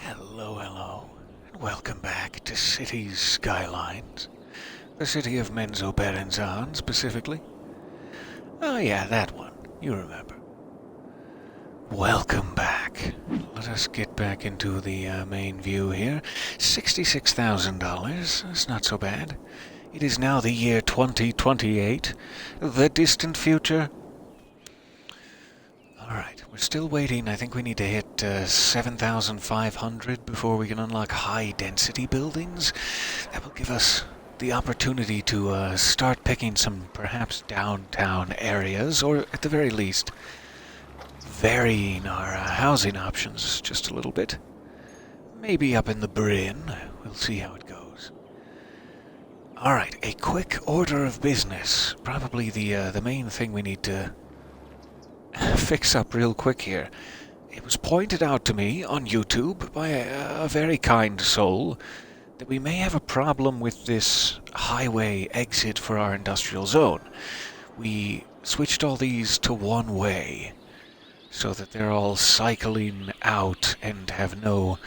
Hello, and welcome back to Cities Skylines. The city of Menzoberranzan, specifically. Oh yeah, that one. You remember. Welcome back. Let us get back into the main view here. $66,000. That's not so bad. It is now the year 2028. The distant future. Alright, we're still waiting. I think we need to hit 7,500 before we can unlock high-density buildings. That will give us the opportunity to start picking some perhaps downtown areas, or at the very least, varying our housing options just a little bit. Maybe up in the Bryn. We'll see how it goes. Alright, a quick order of business. Probably the main thing we need to fix up real quick here. It was pointed out to me on YouTube by a very kind soul that we may have a problem with this highway exit for our industrial zone. We switched all these to one way so that they're all cycling out and have no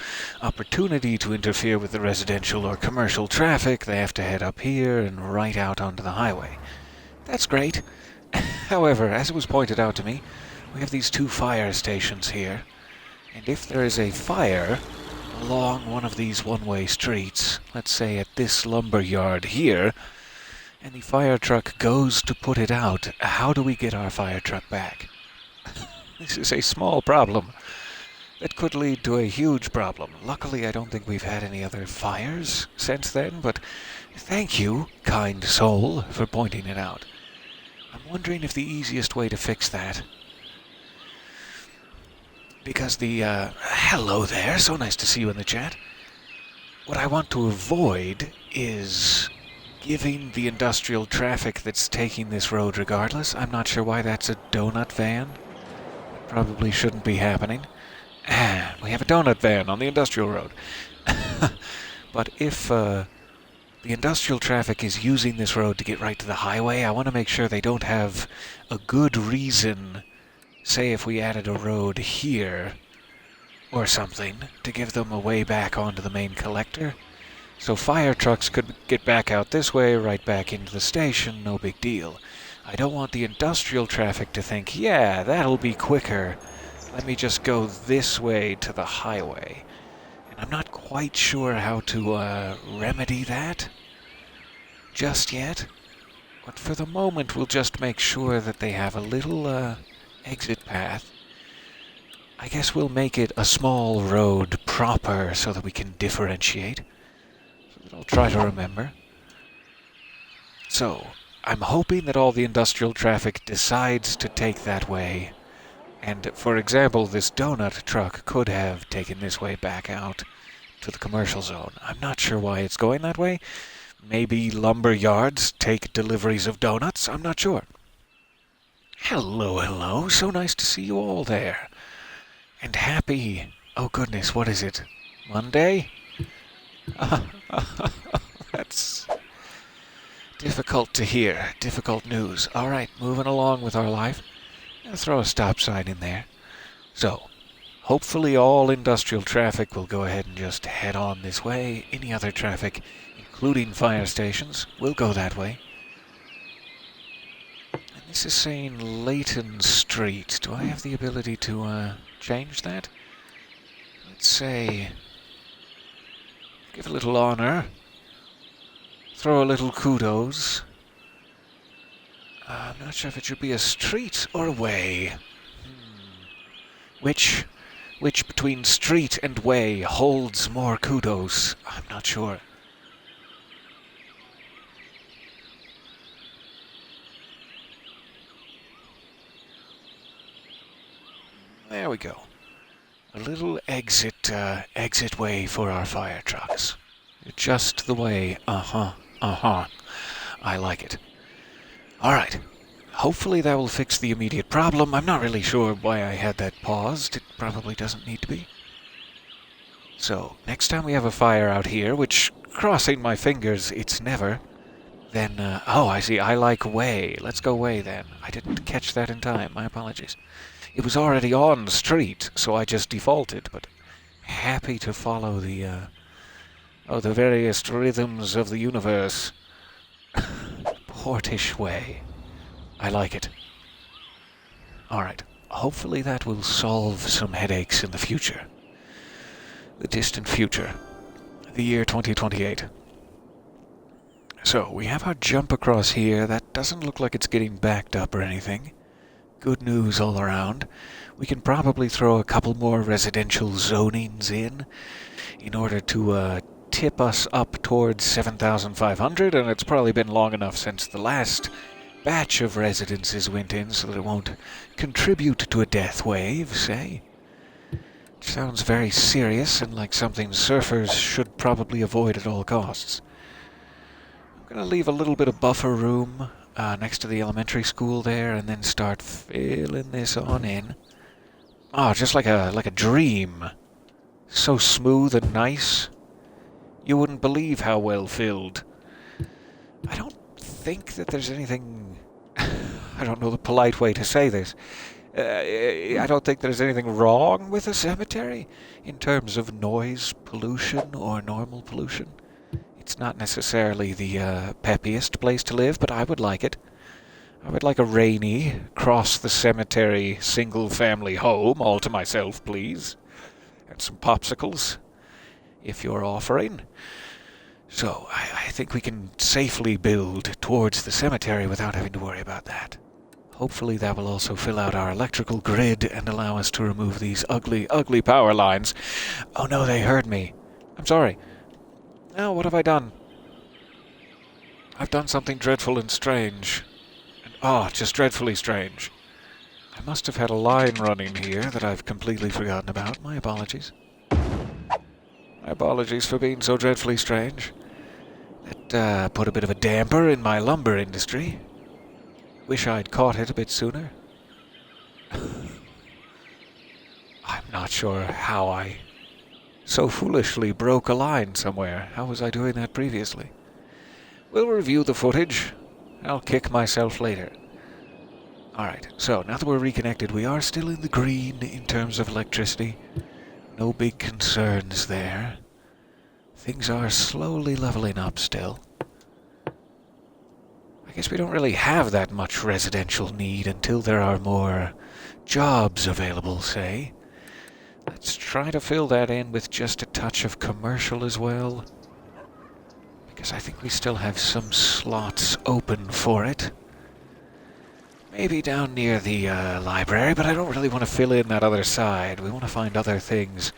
opportunity to interfere with the residential or commercial traffic. They have to head up here and right out onto the highway. That's great. However, as it was pointed out to me, we have these two fire stations here, and if there is a fire along one of these one-way streets, let's say at this lumber yard here, and the fire truck goes to put it out, how do we get our fire truck back? This is a small problem that could lead to a huge problem. Luckily, I don't think we've had any other fires since then, but thank you, kind soul, for pointing it out. I'm wondering if the easiest way to fix that... Because hello there, so nice to see you in the chat. What I want to avoid is giving the industrial traffic that's taking this road regardless. I'm not sure why that's a donut van. It probably shouldn't be happening. We have a donut van on the industrial road. But if the industrial traffic is using this road to get right to the highway, I want to make sure they don't have a good reason, say if we added a road here or something, to give them a way back onto the main collector. So fire trucks could get back out this way, right back into the station, no big deal. I don't want the industrial traffic to think, yeah, that'll be quicker. Let me just go this way to the highway. And I'm not quite sure how to remedy that just yet. But for the moment, we'll just make sure that they have a little exit path. I guess we'll make it a small road proper so that we can differentiate. So that I'll try to remember. So, I'm hoping that all the industrial traffic decides to take that way. And, for example, this donut truck could have taken this way back out to the commercial zone. I'm not sure why it's going that way. Maybe lumber yards take deliveries of donuts. I'm not sure. Hello. So nice to see you all there. And happy... Oh goodness, what is it? Monday? That's difficult to hear. Difficult news. Alright, moving along with our life. I'll throw a stop sign in there. So, hopefully all industrial traffic will go ahead and just head on this way. Any other traffic, including fire stations, will go that way. And this is saying Leighton Street. Do I have the ability to change that? Let's say... give a little honor. Throw a little kudos. I'm not sure if it should be a street or a way. Which between street and way holds more kudos? I'm not sure. There we go. A little exit way for our fire trucks. Just the way. I like it. Alright. Hopefully that will fix the immediate problem. I'm not really sure why I had that paused. It probably doesn't need to be. So, next time we have a fire out here, which, crossing my fingers, it's never, then, oh, I see, I like way. Let's go way then. I didn't catch that in time. My apologies. It was already on street, so I just defaulted, but happy to follow the various rhythms of the universe. Portish way. I like it. Alright, hopefully that will solve some headaches in the future. The distant future. The year 2028. So, we have our jump across here. That doesn't look like it's getting backed up or anything. Good news all around. We can probably throw a couple more residential zonings in order to tip us up towards 7,500, and it's probably been long enough since the last batch of residences went in so that it won't contribute to a death wave, say. Which sounds very serious and like something surfers should probably avoid at all costs. I'm going to leave a little bit of buffer room next to the elementary school there, and then start filling this on in. Oh, just like a dream. So smooth and nice. You wouldn't believe how well filled. I don't think that there's anything... I don't know the polite way to say this. I don't think there's anything wrong with a cemetery in terms of noise pollution or normal pollution. It's not necessarily the peppiest place to live, but I would like it. I would like a rainy, cross-the-cemetery, single-family home all to myself, please. And some popsicles, if you're offering. So, I think we can safely build towards the cemetery without having to worry about that. Hopefully that will also fill out our electrical grid and allow us to remove these ugly, ugly power lines. Oh no, they heard me. I'm sorry. Now, what have I done? I've done something dreadful and strange. Just dreadfully strange. I must have had a line running here that I've completely forgotten about. My apologies. My apologies for being so dreadfully strange. That put a bit of a damper in my lumber industry. Wish I'd caught it a bit sooner. I'm not sure how I so foolishly broke a line somewhere. How was I doing that previously? We'll review the footage. I'll kick myself later. Alright, so now that we're reconnected, we are still in the green in terms of electricity. No big concerns there. Things are slowly leveling up still. I guess we don't really have that much residential need until there are more jobs available, say. Let's try to fill that in with just a touch of commercial as well. Because I think we still have some slots open for it. Maybe down near the library, but I don't really want to fill in that other side. We want to find other things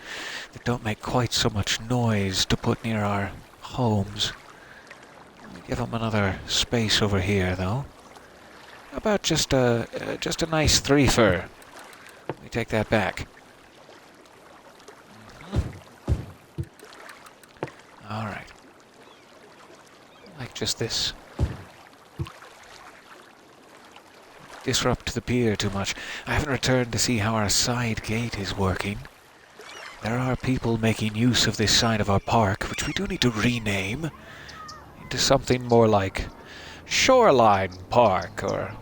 that don't make quite so much noise to put near our homes. Give them another space over here, though. How about just a nice threefer? Let me take that back. All right. Like just this. Disrupt the pier too much. I haven't returned to see how our side gate is working. There are people making use of this side of our park, which we do need to rename into something more like Shoreline Park, or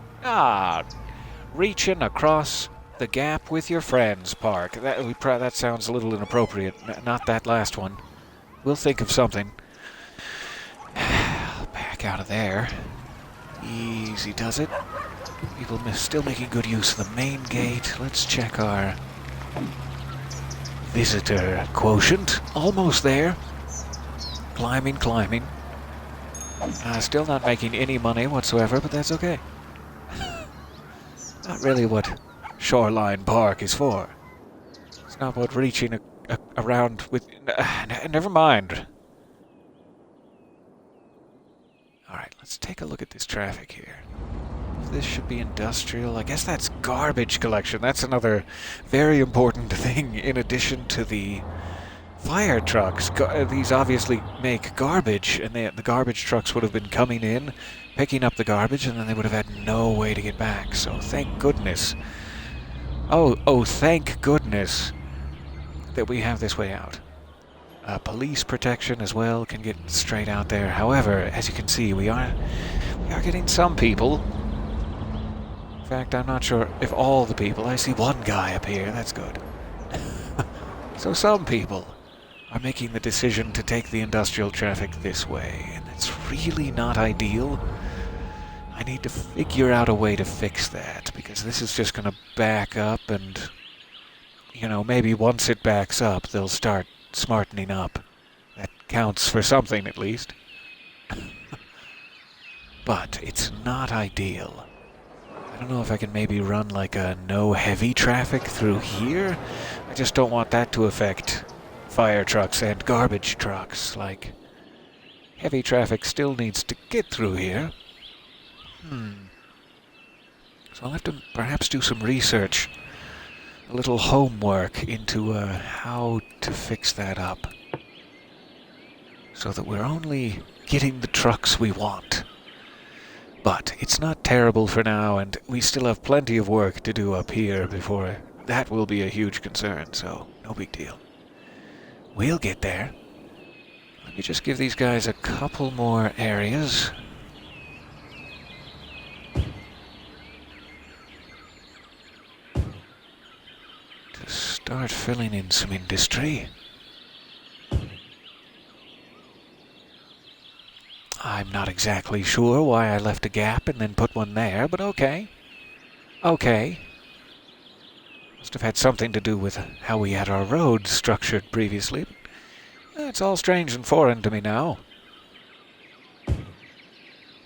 reaching across the gap with your friends park. That sounds a little inappropriate. Not that last one. We'll think of something. Back out of there. Easy does it. People still making good use of the main gate. Let's check our visitor quotient. Almost there. Climbing. Still not making any money whatsoever, but that's okay. Not really what Shoreline Park is for. It's not what reaching around with... never mind. Alright, let's take a look at this traffic here. This should be industrial. I guess that's garbage collection. That's another very important thing in addition to the fire trucks. These obviously make garbage, and the garbage trucks would have been coming in, picking up the garbage, and then they would have had no way to get back. So thank goodness. Oh, thank goodness that we have this way out. Police protection as well can get straight out there. However, as you can see, we are getting some people. In fact, I'm not sure if all the people. I see one guy up here. That's good. So some people are making the decision to take the industrial traffic this way, and it's really not ideal. I need to figure out a way to fix that, because this is just going to back up and, you know, maybe once it backs up, they'll start smartening up. That counts for something, at least. But it's not ideal. I don't know if I can maybe run like a no heavy traffic through here. I just don't want that to affect fire trucks and garbage trucks. Like, heavy traffic still needs to get through here. So I'll have to perhaps do some research, a little homework into how to fix that up, so that we're only getting the trucks we want. But it's not terrible for now, and we still have plenty of work to do up here before that will be a huge concern, so no big deal. We'll get there. Let me just give these guys a couple more areas. To start filling in some industry. I'm not exactly sure why I left a gap and then put one there, but okay. Okay. Must have had something to do with how we had our roads structured previously. It's all strange and foreign to me now.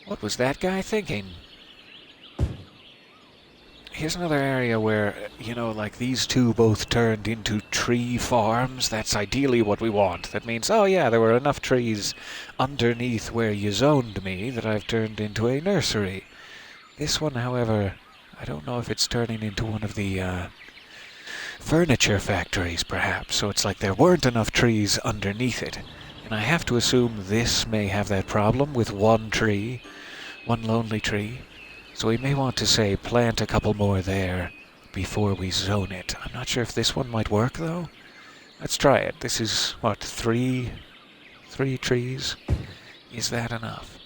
What was that guy thinking? Here's another area where, you know, like these two both turned into tree farms. That's ideally what we want. That means, oh yeah, there were enough trees underneath where you zoned me that I've turned into a nursery. This one, however, I don't know if it's turning into one of the furniture factories, perhaps. So it's like there weren't enough trees underneath it. And I have to assume this may have that problem with one tree, one lonely tree. So we may want to, say, plant a couple more there before we zone it. I'm not sure if this one might work, though. Let's try it. This is, what, three trees? Is that enough?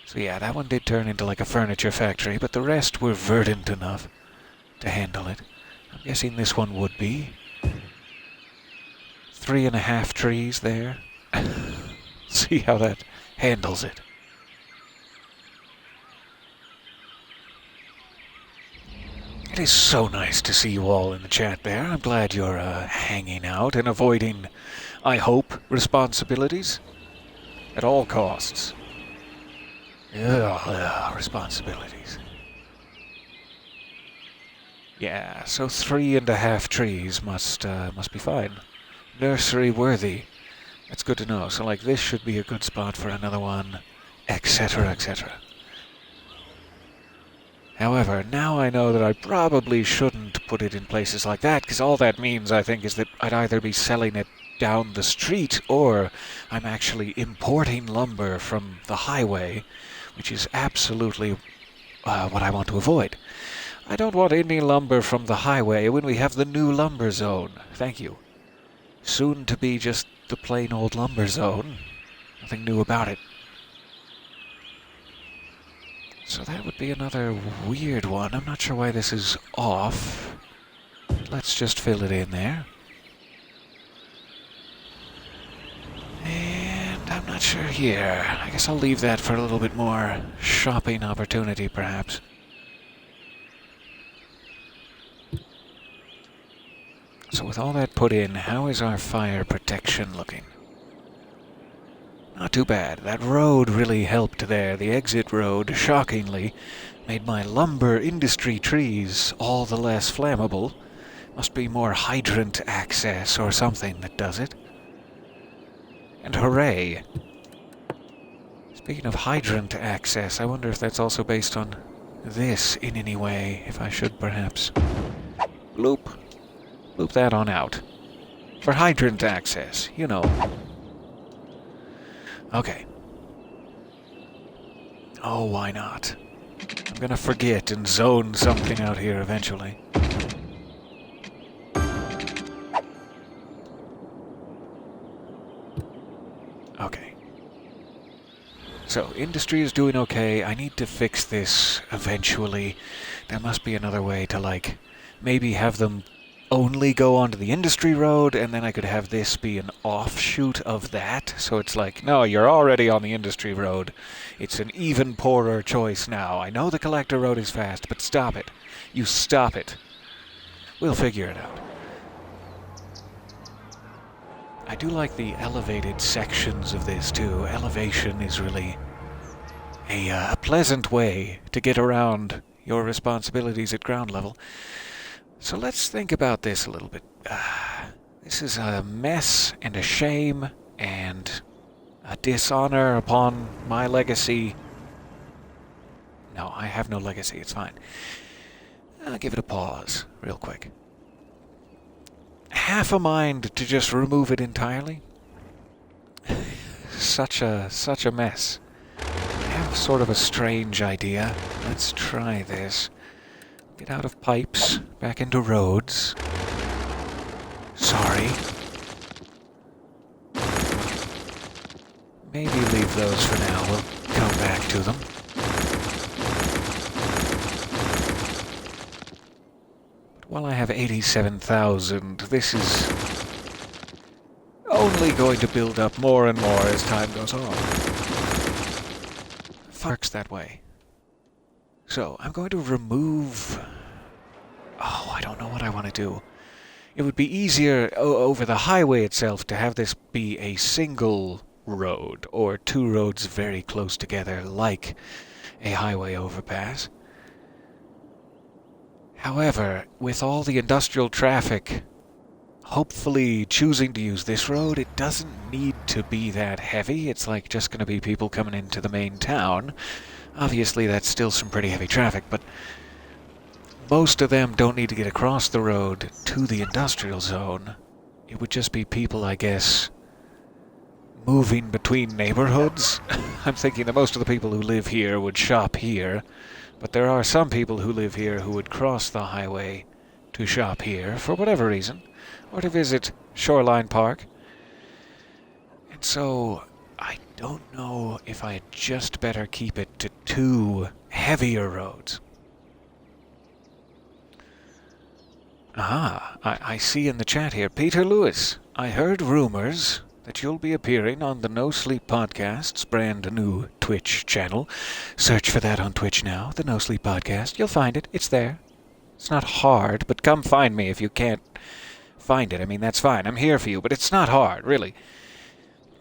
So yeah, that one did turn into like a furniture factory, but the rest were verdant enough to handle it. I'm guessing this one would be. 3.5 trees there. See how that handles it. It is so nice to see you all in the chat there. I'm glad you're hanging out and avoiding, I hope, responsibilities at all costs. Responsibilities. Yeah, so 3.5 trees must be fine. Nursery worthy. That's good to know. So like this should be a good spot for another one, etc., etc. However, now I know that I probably shouldn't put it in places like that, because all that means, I think, is that I'd either be selling it down the street, or I'm actually importing lumber from the highway, which is absolutely what I want to avoid. I don't want any lumber from the highway when we have the new lumber zone. Thank you. Soon to be just the plain old lumber zone. Nothing new about it. So that would be another weird one. I'm not sure why this is off. Let's just fill it in there. And I'm not sure here. I guess I'll leave that for a little bit more shopping opportunity, perhaps. So with all that put in, how is our fire protection looking? Not too bad. That road really helped there. The exit road, shockingly, made my lumber industry trees all the less flammable. Must be more hydrant access or something that does it. And hooray! Speaking of hydrant access, I wonder if that's also based on this in any way. If I should perhaps loop that on out. For hydrant access, you know. Okay. Oh, why not? I'm gonna forget and zone something out here eventually. Okay. So, industry is doing okay. I need to fix this eventually. There must be another way to, like, maybe have them only go onto the industry road, and then I could have this be an offshoot of that. So it's like, no, you're already on the industry road. It's an even poorer choice now. I know the collector road is fast, but stop it. You stop it. We'll figure it out. I do like the elevated sections of this too. Elevation is really a pleasant way to get around your responsibilities at ground level. So let's think about this a little bit. This is a mess and a shame and a dishonor upon my legacy. No, I have no legacy. It's fine. I'll give it a pause real quick. Half a mind to just remove it entirely. Such a mess. I have sort of a strange idea. Let's try this. Get out of pipes, back into roads. Sorry. Maybe leave those for now. We'll come back to them. But while I have 87,000, this is only going to build up more and more as time goes on. Works that way. So, I'm going to remove... Oh, I don't know what I want to do. It would be easier over the highway itself to have this be a single road, or two roads very close together, like a highway overpass. However, with all the industrial traffic hopefully choosing to use this road, it doesn't need to be that heavy. It's like just going to be people coming into the main town. Obviously, that's still some pretty heavy traffic, but most of them don't need to get across the road to the industrial zone. It would just be people, I guess, moving between neighborhoods. I'm thinking that most of the people who live here would shop here, but there are some people who live here who would cross the highway to shop here for whatever reason, or to visit Shoreline Park. And so I don't know if I had just better keep it to two heavier roads. I see in the chat here, Peter Lewis, I heard rumors that you'll be appearing on the No Sleep Podcast's brand new Twitch channel. Search for that on Twitch now, the No Sleep Podcast. You'll find it. It's there. It's not hard, but come find me if you can't find it. I mean, that's fine. I'm here for you, but it's not hard, really.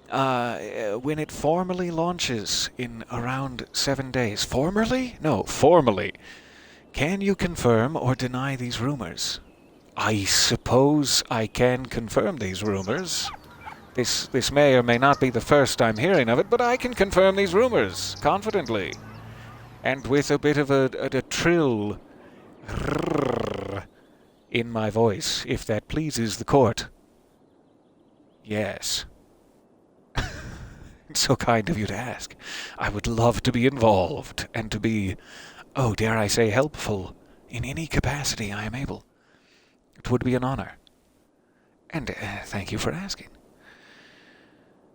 When it formally launches in around 7 days. Formally? No, formally. Can you confirm or deny these rumors? I suppose I can confirm these rumors. This may or may not be the first I'm hearing of it, but I can confirm these rumors confidently. And with a bit of a trill in my voice, if that pleases the court. Yes. It's so kind of you to ask. I would love to be involved and to be, oh, dare I say, helpful in any capacity I am able. It would be an honor. And thank you for asking.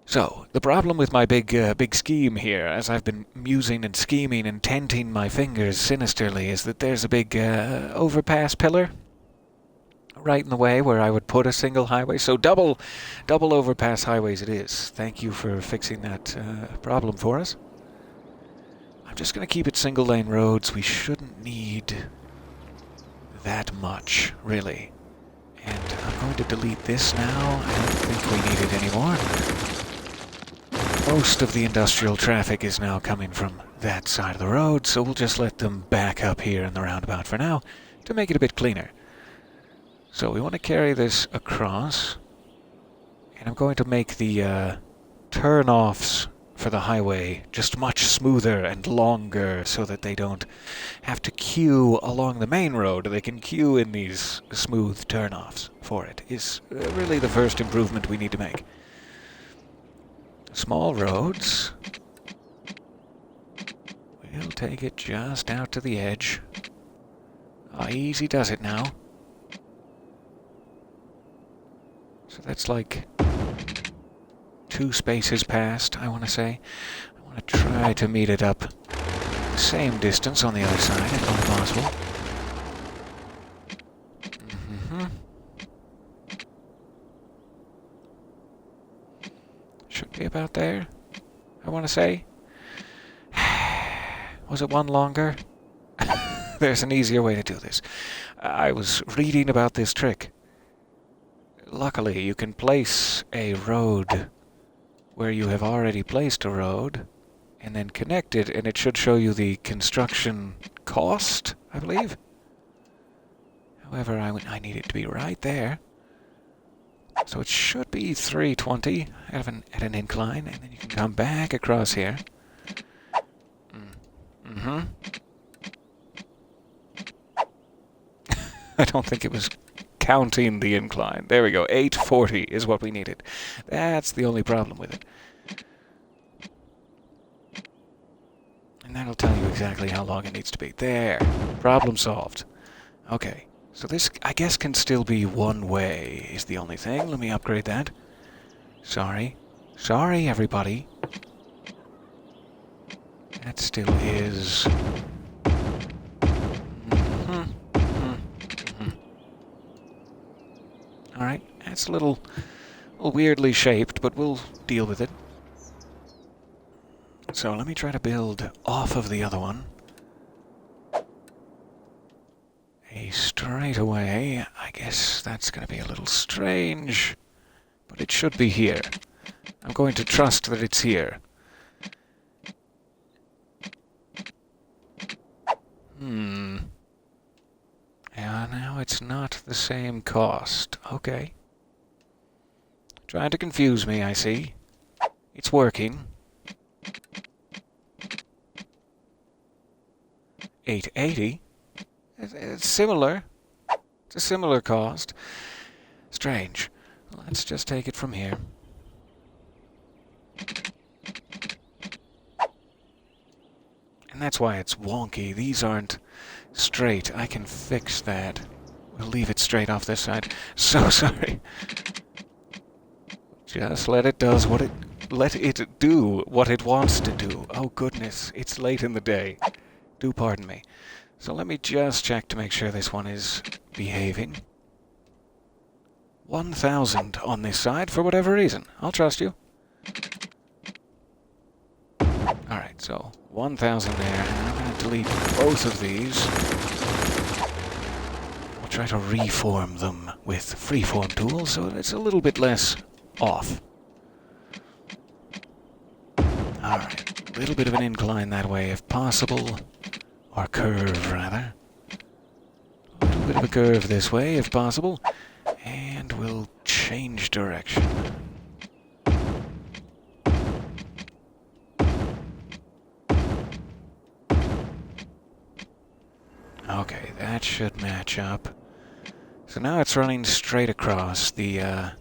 So, the problem with my big scheme here, as I've been musing and scheming and tenting my fingers sinisterly, is that there's a big overpass pillar right in the way where I would put a single highway. So double overpass highways it is. Thank you for fixing that problem for us. I'm just going to keep it single lane roads. We shouldn't need that much, really. And I'm going to delete this now. I don't think we need it anymore. Most of the industrial traffic is now coming from that side of the road, so we'll just let them back up here in the roundabout for now to make it a bit cleaner. So we want to carry this across, and I'm going to make the turn-offs for the highway just much smoother and longer so that they don't have to queue along the main road. They can queue in these smooth turn-offs for it. Is really the first improvement we need to make. Small roads. We'll take it just out to the edge. Easy does it now. So that's like 2 spaces past, I want to say. I want to try to meet it up the same distance on the other side, if all possible. be about there, I want to say. Was it one longer? There's an easier way to do this. I was reading about this trick. Luckily, you can place a road where you have already placed a road, and then connect it, and it should show you the construction cost, I believe. However, I need it to be right there. So it should be 320 at an incline, and then you can come back across here. I don't think it was counting the incline. There we go. 840 is what we needed. That's the only problem with it. And that'll tell you exactly how long it needs to be. There. Problem solved. Okay. So this, I guess, can still be one way, is the only thing. Let me upgrade that. Sorry. Sorry, everybody. That still is... Alright, that's a little weirdly shaped, but we'll deal with it. So let me try to build off of the other one. A straightaway. I guess that's going to be a little strange, but it should be here. I'm going to trust that it's here. Yeah, now it's not the same cost. Okay. Trying to confuse me, I see. It's working. 880? It's similar. It's a similar cost. Strange. Let's just take it from here. And that's why it's wonky. These aren't straight. I can fix that. We'll leave it straight off this side. So sorry. Just let it do what it wants to do. Oh goodness, it's late in the day. Do pardon me. So let me just check to make sure this one is behaving. 1,000 on this side for whatever reason. I'll trust you. Alright, so 1,000 there, and I'm going to delete both of these. We'll try to reform them with freeform tools so it's a little bit less off. Alright, a little bit of an incline that way if possible, or curve rather. A little bit of a curve this way if possible, and we'll change direction. Okay, that should match up. So now it's running straight across. The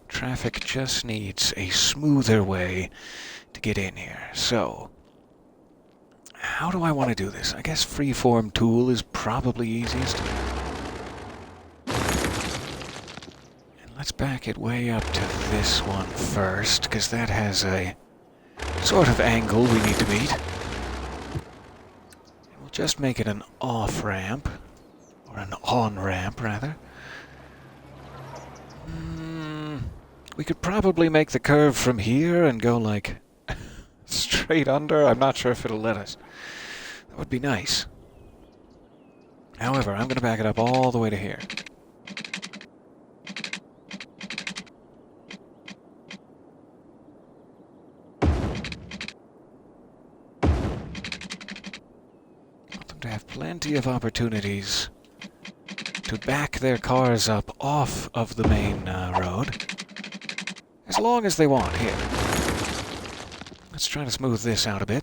traffic just needs a smoother way to get in here. So, how do I want to do this? I guess freeform tool is probably easiest. And let's back it way up to this one first, because that has a sort of angle we need to beat. Just make it an off-ramp, or an on-ramp, rather. We could probably make the curve from here and go, like, straight under. I'm not sure if it'll let us. That would be nice. However, I'm going to back it up all the way to here. To have plenty of opportunities to back their cars up off of the main road, as long as they want. Here, let's try to smooth this out a bit.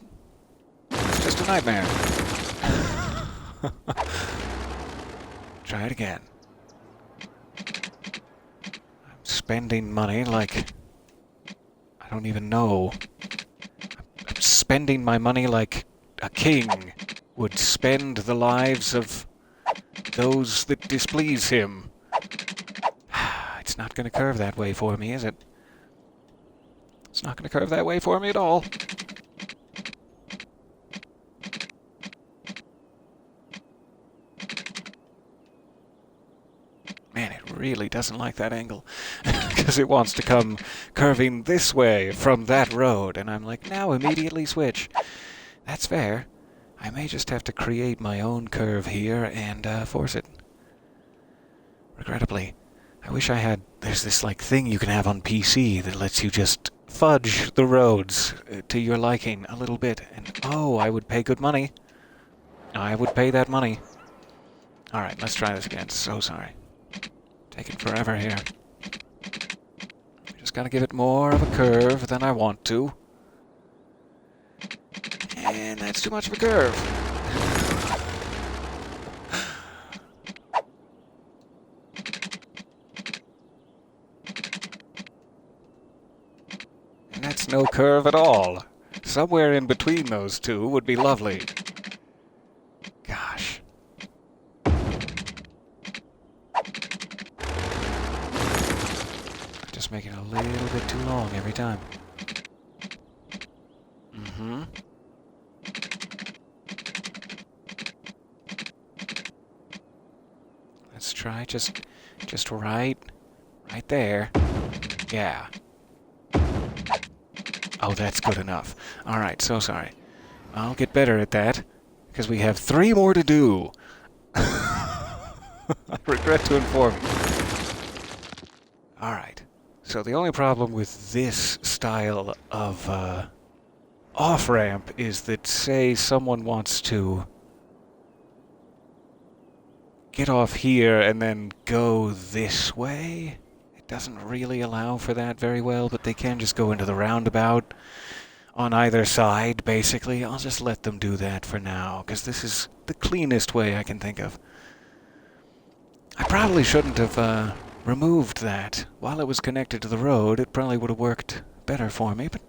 It's just a nightmare. Try it again. I'm spending money like I don't even know. I'm spending my money like a king would spend the lives of those that displease him. It's not going to curve that way for me, is it? It's not going to curve that way for me at all. Man, it really doesn't like that angle. Because it wants to come curving this way from that road. And I'm like, now immediately switch. That's fair. I may just have to create my own curve here and force it. Regrettably, I wish I had... There's this like thing you can have on PC that lets you just fudge the roads to your liking a little bit. And oh, I would pay good money. I would pay that money. Alright, let's try this again. So sorry. Taking forever here. Just gotta give it more of a curve than I want to. And that's too much of a curve. And that's no curve at all. Somewhere in between those two would be lovely. Gosh. Just making it a little bit too long every time. Mm-hmm. Let's try just right there. Yeah. Oh, that's good enough. All right, so sorry. I'll get better at that, because we have 3 more to do. I regret to inform you. All right. So the only problem with this style of off-ramp is that, say, someone wants to get off here and then go this way. It doesn't really allow for that very well, but they can just go into the roundabout on either side, basically. I'll just let them do that for now, because this is the cleanest way I can think of. I probably shouldn't have removed that while it was connected to the road. It probably would have worked better for me, but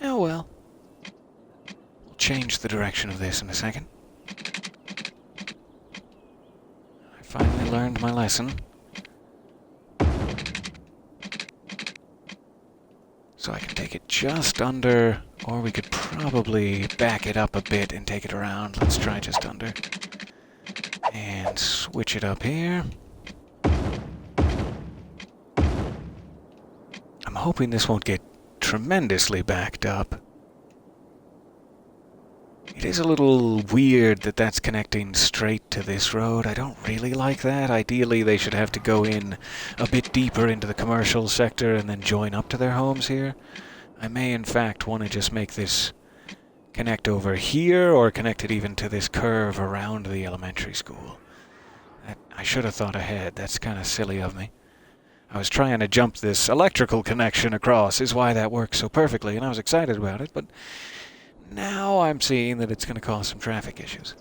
oh well. We'll change the direction of this in a second. I finally learned my lesson. So I can take it just under, or we could probably back it up a bit and take it around. Let's try just under. And switch it up here. I'm hoping this won't get tremendously backed up. It is a little weird that that's connecting straight to this road. I don't really like that. Ideally, they should have to go in a bit deeper into the commercial sector and then join up to their homes here. I may, in fact, want to just make this connect over here or connect it even to this curve around the elementary school. I should have thought ahead. That's kind of silly of me. I was trying to jump this electrical connection across, is why that works so perfectly, and I was excited about it, but now I'm seeing that it's going to cause some traffic issues.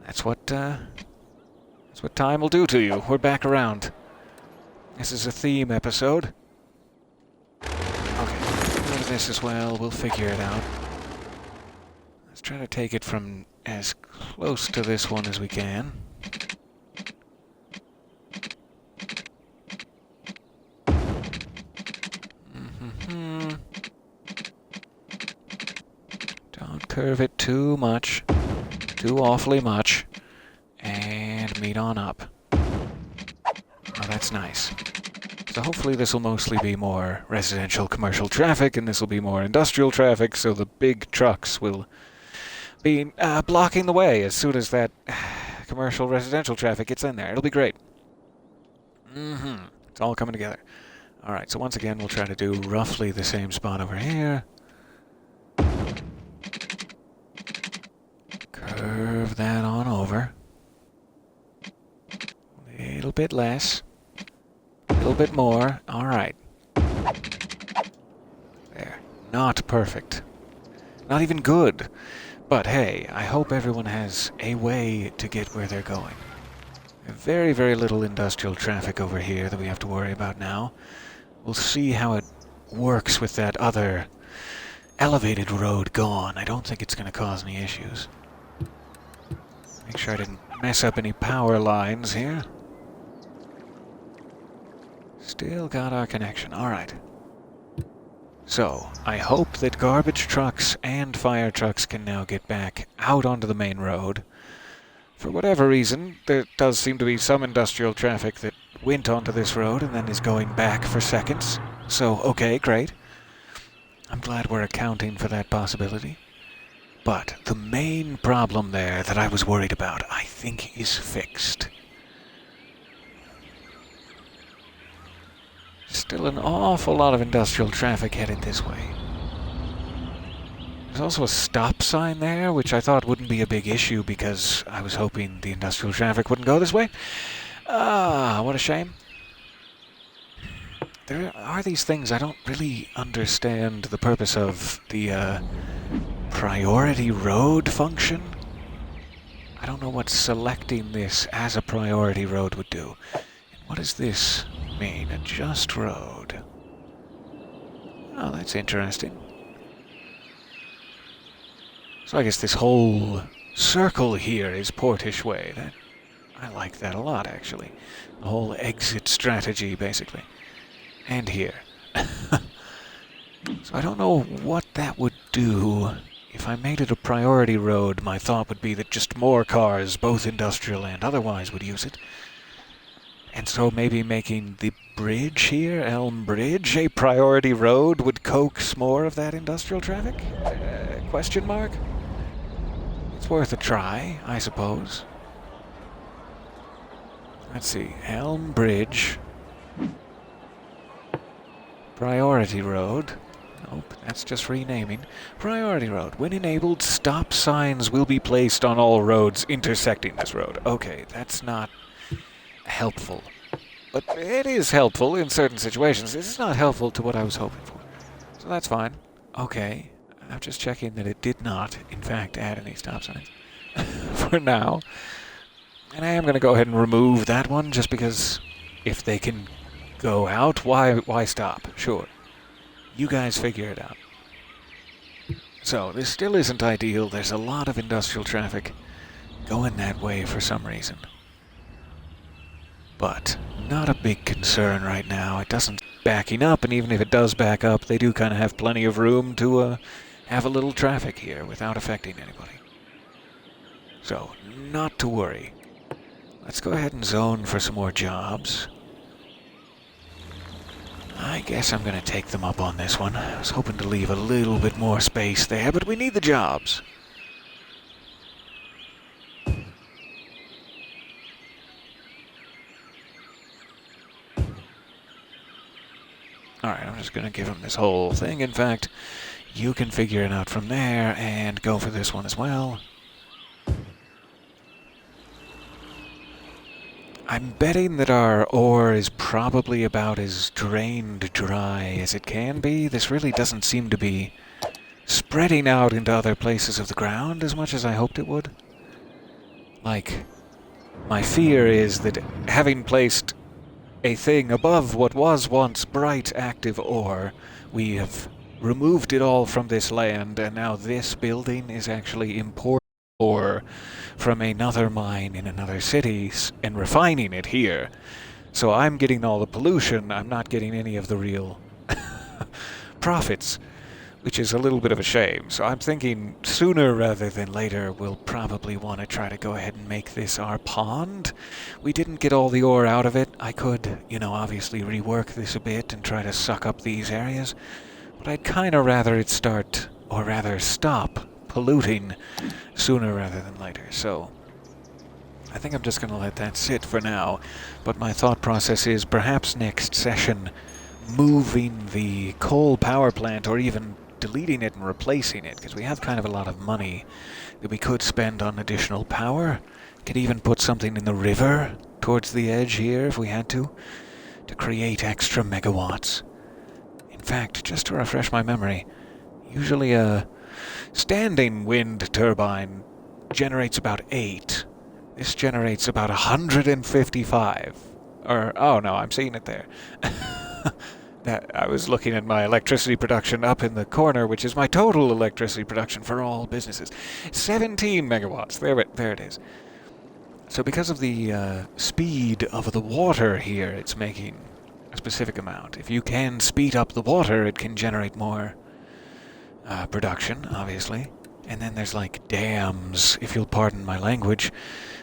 That's what time will do to you. We're back around. This is a theme episode. Okay, go to this as well. We'll figure it out. Let's try to take it from as close to this one as we can. Don't curve it too much, too awfully much, and meet on up. Oh, that's nice. So hopefully this will mostly be more residential commercial traffic, and this will be more industrial traffic, so the big trucks will be blocking the way as soon as that commercial residential traffic gets in there. It'll be great. It's all coming together. Alright, so once again, we'll try to do roughly the same spot over here. Curve that on over. A little bit less. A little bit more. Alright. There. Not perfect. Not even good. But hey, I hope everyone has a way to get where they're going. Very, very little industrial traffic over here that we have to worry about now. We'll see how it works with that other elevated road gone. I don't think it's going to cause any issues. Make sure I didn't mess up any power lines here. Still got our connection. Alright. So, I hope that garbage trucks and fire trucks can now get back out onto the main road. For whatever reason, there does seem to be some industrial traffic that went onto this road and then is going back for seconds. So, okay, great. I'm glad we're accounting for that possibility. But the main problem there that I was worried about, I think, is fixed. Still an awful lot of industrial traffic headed this way. There's also a stop sign there, which I thought wouldn't be a big issue because I was hoping the industrial traffic wouldn't go this way. Ah, what a shame. There are these things I don't really understand the purpose of. The priority road function? I don't know what selecting this as a priority road would do. And what does this mean? A just road. Oh, that's interesting. So I guess this whole circle here is Portish Way. I like that a lot, actually. The whole exit strategy, basically. And here. So I don't know what that would do. If I made it a priority road, my thought would be that just more cars, both industrial and otherwise, would use it. And so maybe making the bridge here, Elm Bridge, a priority road would coax more of that industrial traffic? Question mark? It's worth a try, I suppose. Let's see, Elm Bridge. Priority road. Nope, that's just renaming. Priority road. When enabled, stop signs will be placed on all roads intersecting this road. Okay, that's not helpful. But it is helpful in certain situations. This is not helpful to what I was hoping for. So that's fine. Okay. I'm just checking that it did not, in fact, add any stop signs. For now. And I am going to go ahead and remove that one, just because if they can go out, why stop? Sure. You guys figure it out. So, this still isn't ideal. There's a lot of industrial traffic going that way for some reason. But not a big concern right now. It doesn't backing up, and even if it does back up, they do kind of have plenty of room to have a little traffic here without affecting anybody. So, not to worry. Let's go ahead and zone for some more jobs. I guess I'm going to take them up on this one. I was hoping to leave a little bit more space there, but we need the jobs. Alright, I'm just going to give them this whole thing. In fact, you can figure it out from there and go for this one as well. I'm betting that our ore is probably about as drained dry as it can be. This really doesn't seem to be spreading out into other places of the ground as much as I hoped it would. Like, my fear is that having placed a thing above what was once bright active ore, we have removed it all from this land, and now this building is actually importing ore from another mine in another city and refining it here. So I'm getting all the pollution, I'm not getting any of the real profits, which is a little bit of a shame. So I'm thinking sooner rather than later we'll probably want to try to go ahead and make this our pond. We didn't get all the ore out of it. I could, obviously rework this a bit and try to suck up these areas, but I'd kind of rather it start, or rather stop, polluting sooner rather than later. So I think I'm just going to let that sit for now, but my thought process is perhaps next session moving the coal power plant, or even deleting it and replacing it, because we have kind of a lot of money that we could spend on additional power. Could even put something in the river towards the edge here if we had to create extra megawatts. In fact, just to refresh my memory, usually a standing wind turbine generates about 8. This generates about 155. Oh no, I'm seeing it there. I was looking at my electricity production up in the corner, which is my total electricity production for all businesses. 17 megawatts. There it is. So because of the speed of the water here, it's making a specific amount. If you can speed up the water, it can generate more production, obviously. And then there's like dams, if you'll pardon my language,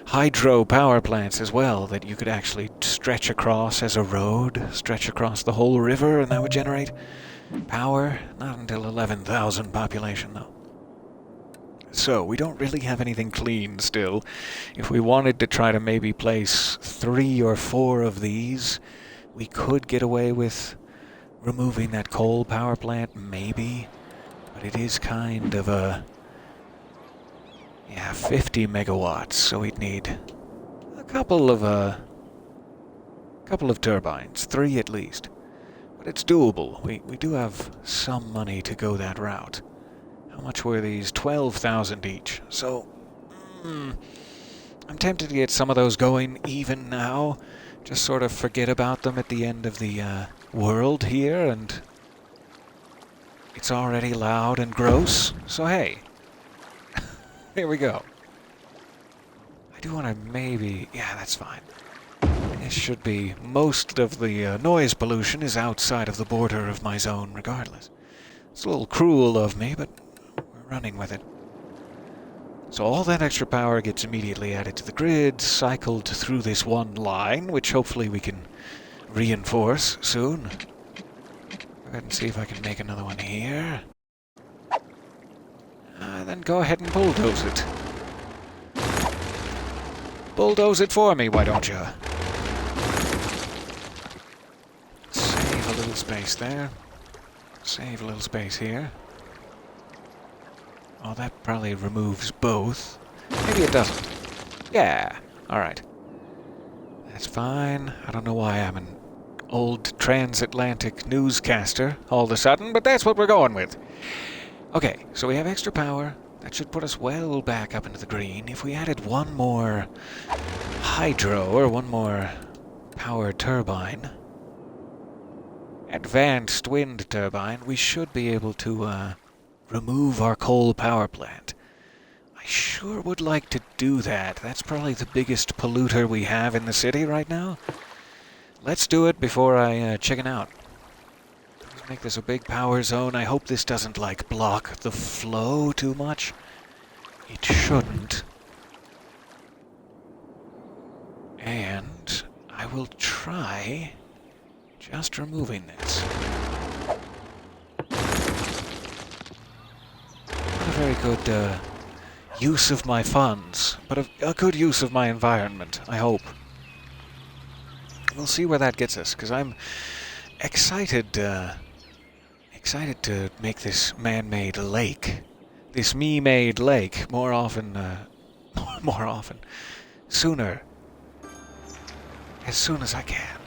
hydro power plants as well that you could actually stretch across as a road, stretch across the whole river, and that would generate power. Not until 11,000 population, though. So, we don't really have anything clean still. If we wanted to try to maybe place 3 or 4 of these, we could get away with removing that coal power plant, maybe. But it is kind of a... yeah, 50 megawatts, so we'd need a couple of turbines, 3 at least. But it's doable. We do have some money to go that route. How much were these? 12,000 each. So, I'm tempted to get some of those going even now. Just sort of forget about them at the end of the world here, and it's already loud and gross. So hey, here we go. I do want to maybe... yeah, that's fine. This should be... most of the noise pollution is outside of the border of my zone regardless. It's a little cruel of me, but we're running with it. So all that extra power gets immediately added to the grid, cycled through this one line, which hopefully we can reinforce soon. Go ahead and see if I can make another one here. Then go ahead and bulldoze it. Bulldoze it for me, why don't you? Save a little space there. Save a little space here. Oh, that probably removes both. Maybe it doesn't. Yeah, alright. That's fine. I don't know why I'm an old transatlantic newscaster all of a sudden, but that's what we're going with. Okay, so we have extra power. That should put us well back up into the green. If we added one more hydro, or one more power turbine, advanced wind turbine, we should be able to remove our coal power plant. I sure would like to do that. That's probably the biggest polluter we have in the city right now. Let's do it before I chicken out. Let's make this a big power zone. I hope this doesn't, like, block the flow too much. It shouldn't. And I will try just removing this. Not a very good use of my funds, but a good use of my environment, I hope. We'll see where that gets us, because I'm excited to make this man-made lake, this me-made lake, more often, sooner, as soon as I can.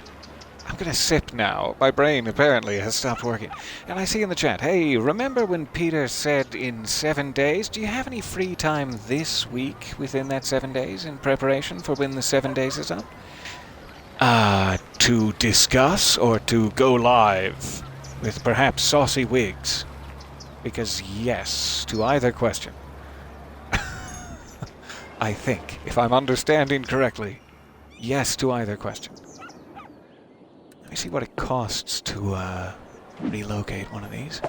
I'm gonna sip now. My brain apparently has stopped working. And I see in the chat, hey, remember when Peter said in 7 days? Do you have any free time this week within that 7 days in preparation for when the 7 days is up? To discuss or to go live with perhaps saucy wigs? Because yes, to either question. I think, if I'm understanding correctly, yes to either question. Let me see what it costs to relocate one of these.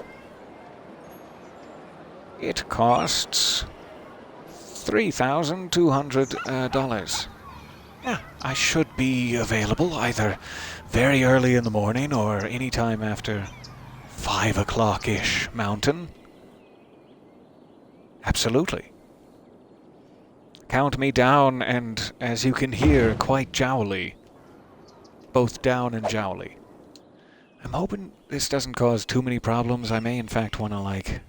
It costs $3,200. Yeah, I should be available either very early in the morning or any time after 5 o'clock-ish mountain. Absolutely. Count me down, and as you can hear, quite jowly. Both down and jowly. I'm hoping this doesn't cause too many problems. I may in fact want to, like,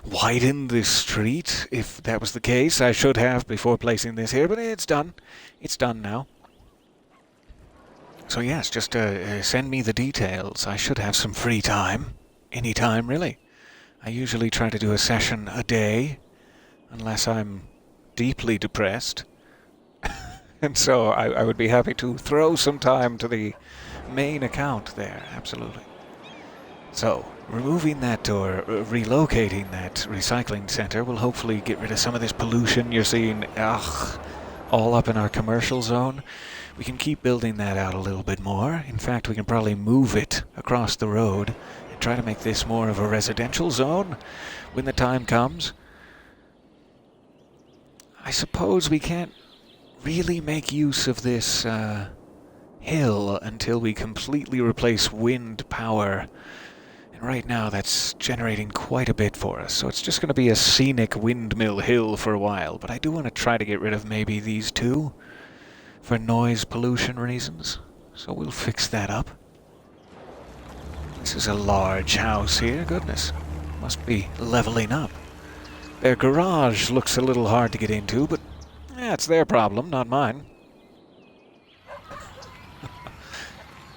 widen this street. If that was the case, I should have before placing this here, but it's done. It's done now. So yes, just send me the details. I should have some free time. Any time, really. I usually try to do a session a day, unless I'm deeply depressed. And so I would be happy to throw some time to the main account there, absolutely. So, removing that or relocating that recycling center will hopefully get rid of some of this pollution you're seeing all up in our commercial zone. We can keep building that out a little bit more. In fact, we can probably move it across the road and try to make this more of a residential zone when the time comes. I suppose we can't really make use of this hill until we completely replace wind power. And right now that's generating quite a bit for us, so it's just going to be a scenic windmill hill for a while. But I do want to try to get rid of maybe these two for noise pollution reasons, so we'll fix that up. This is a large house here, goodness. Must be leveling up. Their garage looks a little hard to get into, but it's their problem, not mine.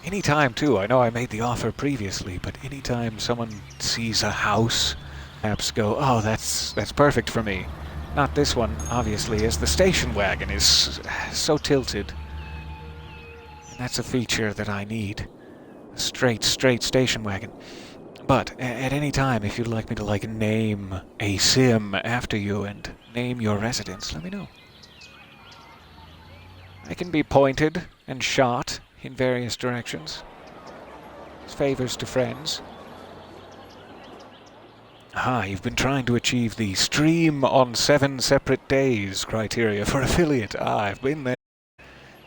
Anytime, too, I know I made the offer previously, but anytime someone sees a house, perhaps go, oh, that's perfect for me. Not this one, obviously, as the station wagon is so tilted. And that's a feature that I need. A straight station wagon. But at any time, if you'd like me to, name a sim after you and name your residence, let me know. I can be pointed and shot in various directions. It's favors to friends. Aha, you've been trying to achieve the stream on 7 separate days criteria for affiliate. I've been there.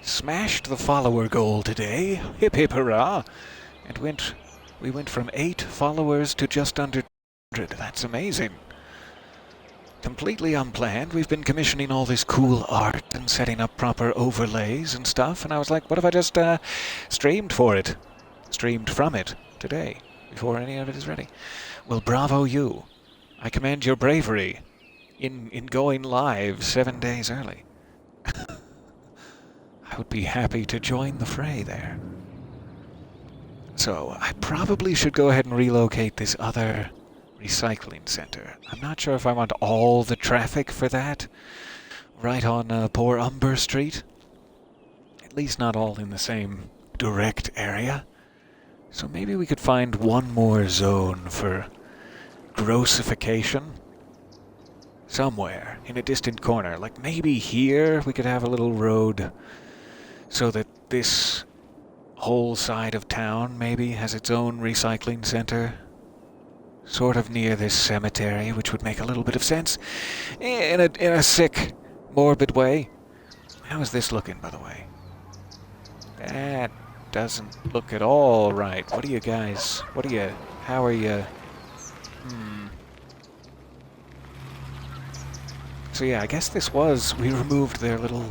Smashed the follower goal today. Hip hip hurrah. And we went from 8 followers to just under 200. That's amazing. Completely unplanned. We've been commissioning all this cool art and setting up proper overlays and stuff, and I was like, what if I just streamed from it today, before any of it is ready? Well, bravo you. I commend your bravery in going live 7 days early. I would be happy to join the fray there. So, I probably should go ahead and relocate this other recycling center. I'm not sure if I want all the traffic for that right on poor Umber Street. At least not all in the same direct area. So maybe we could find one more zone for grossification somewhere in a distant corner. Like maybe here we could have a little road so that this whole side of town maybe has its own recycling center. Sort of near this cemetery, which would make a little bit of sense in a sick, morbid way. How is this looking, by the way? That doesn't look at all right. What are you guys? How are you? So yeah, I guess we removed their little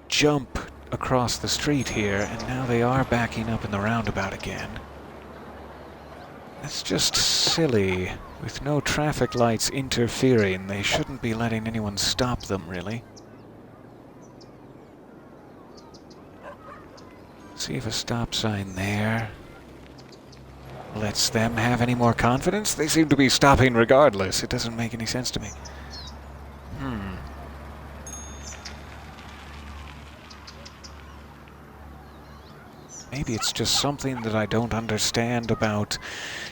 jump across the street here, and now they are backing up in the roundabout again. That's just silly. With no traffic lights interfering, they shouldn't be letting anyone stop them, really. See if a stop sign there lets them have any more confidence. They seem to be stopping regardless. It doesn't make any sense to me. Maybe it's just something that I don't understand about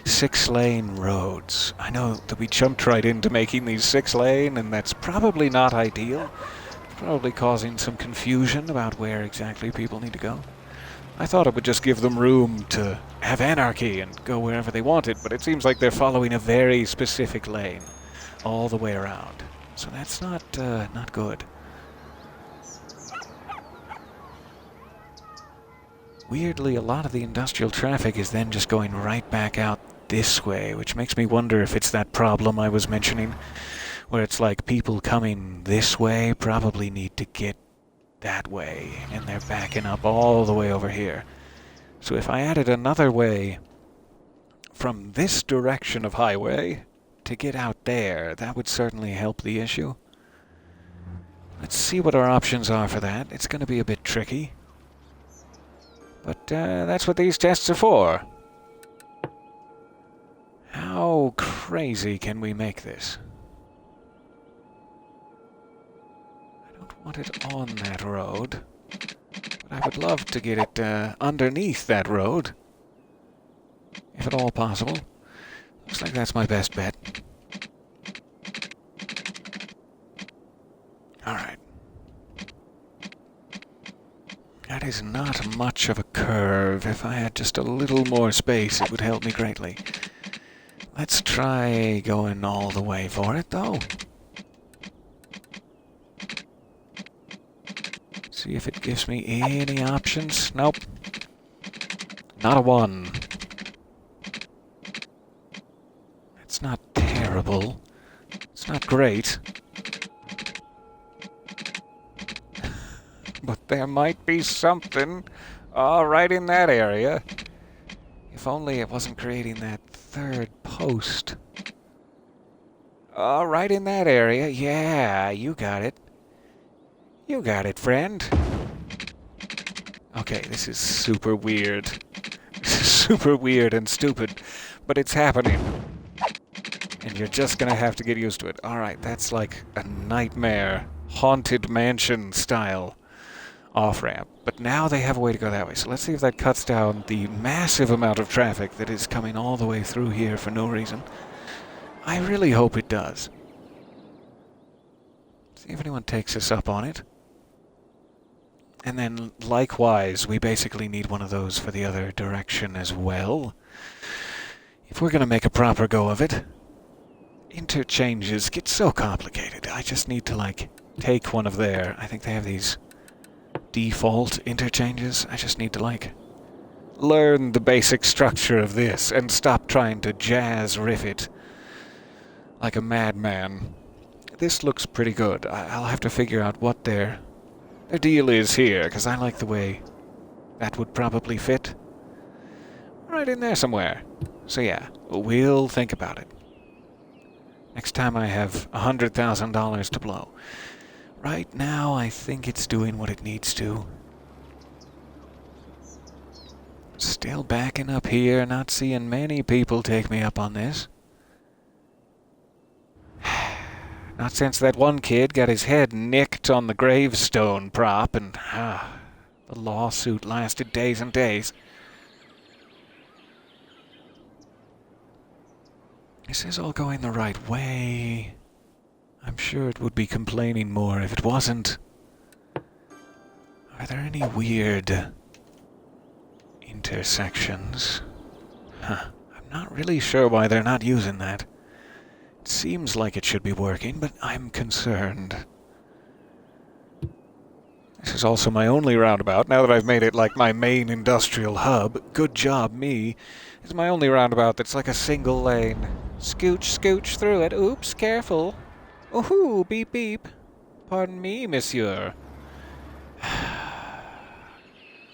6-lane roads. I know that we jumped right into making these 6-lane, and that's probably not ideal. Probably causing some confusion about where exactly people need to go. I thought it would just give them room to have anarchy and go wherever they wanted, but it seems like they're following a very specific lane all the way around. So that's not good. Weirdly, a lot of the industrial traffic is then just going right back out this way, which makes me wonder if it's that problem I was mentioning, where it's like people coming this way probably need to get that way, and they're backing up all the way over here. So if I added another way from this direction of highway to get out there, that would certainly help the issue. Let's see what our options are for that. It's going to be a bit tricky. But that's what these tests are for. How crazy can we make this? I don't want it on that road, but I would love to get it underneath that road, if at all possible. Looks like that's my best bet. Alright. That is not much of a curve. If I had just a little more space, it would help me greatly. Let's try going all the way for it, though. See if it gives me any options. Nope. Not a one. It's not terrible. It's not great. But there might be something. Oh, right in that area. If only it wasn't creating that third post. Oh, right in that area. Yeah, you got it. You got it, friend. Okay, this is super weird. This is super weird and stupid, but it's happening. And you're just gonna have to get used to it. Alright, that's like a nightmare, haunted mansion style off-ramp. But now they have a way to go that way. So let's see if that cuts down the massive amount of traffic that is coming all the way through here for no reason. I really hope it does. See if anyone takes us up on it. And then, likewise, we basically need one of those for the other direction as well. If we're going to make a proper go of it. Interchanges get so complicated. I just need to, like, take one of their... I think they have these default interchanges. I just need to, like, learn the basic structure of this and stop trying to jazz riff it like a madman. This looks pretty good. I'll have to figure out what their deal is here, because I like the way that would probably fit. Right in there somewhere. So yeah, we'll think about it. Next time I have $100,000 to blow. Right now, I think it's doing what it needs to. Still backing up here, not seeing many people take me up on this. Not since that one kid got his head nicked on the gravestone prop and, the lawsuit lasted days and days. This is all going the right way. I'm sure it would be complaining more if it wasn't. Are there any weird intersections? I'm not really sure why they're not using that. It seems like it should be working, but I'm concerned. This is also my only roundabout, now that I've made it like my main industrial hub. Good job, me. It's my only roundabout that's like a single lane. Scooch, scooch through it. Oops, careful. Ooh, beep, beep. Pardon me, monsieur.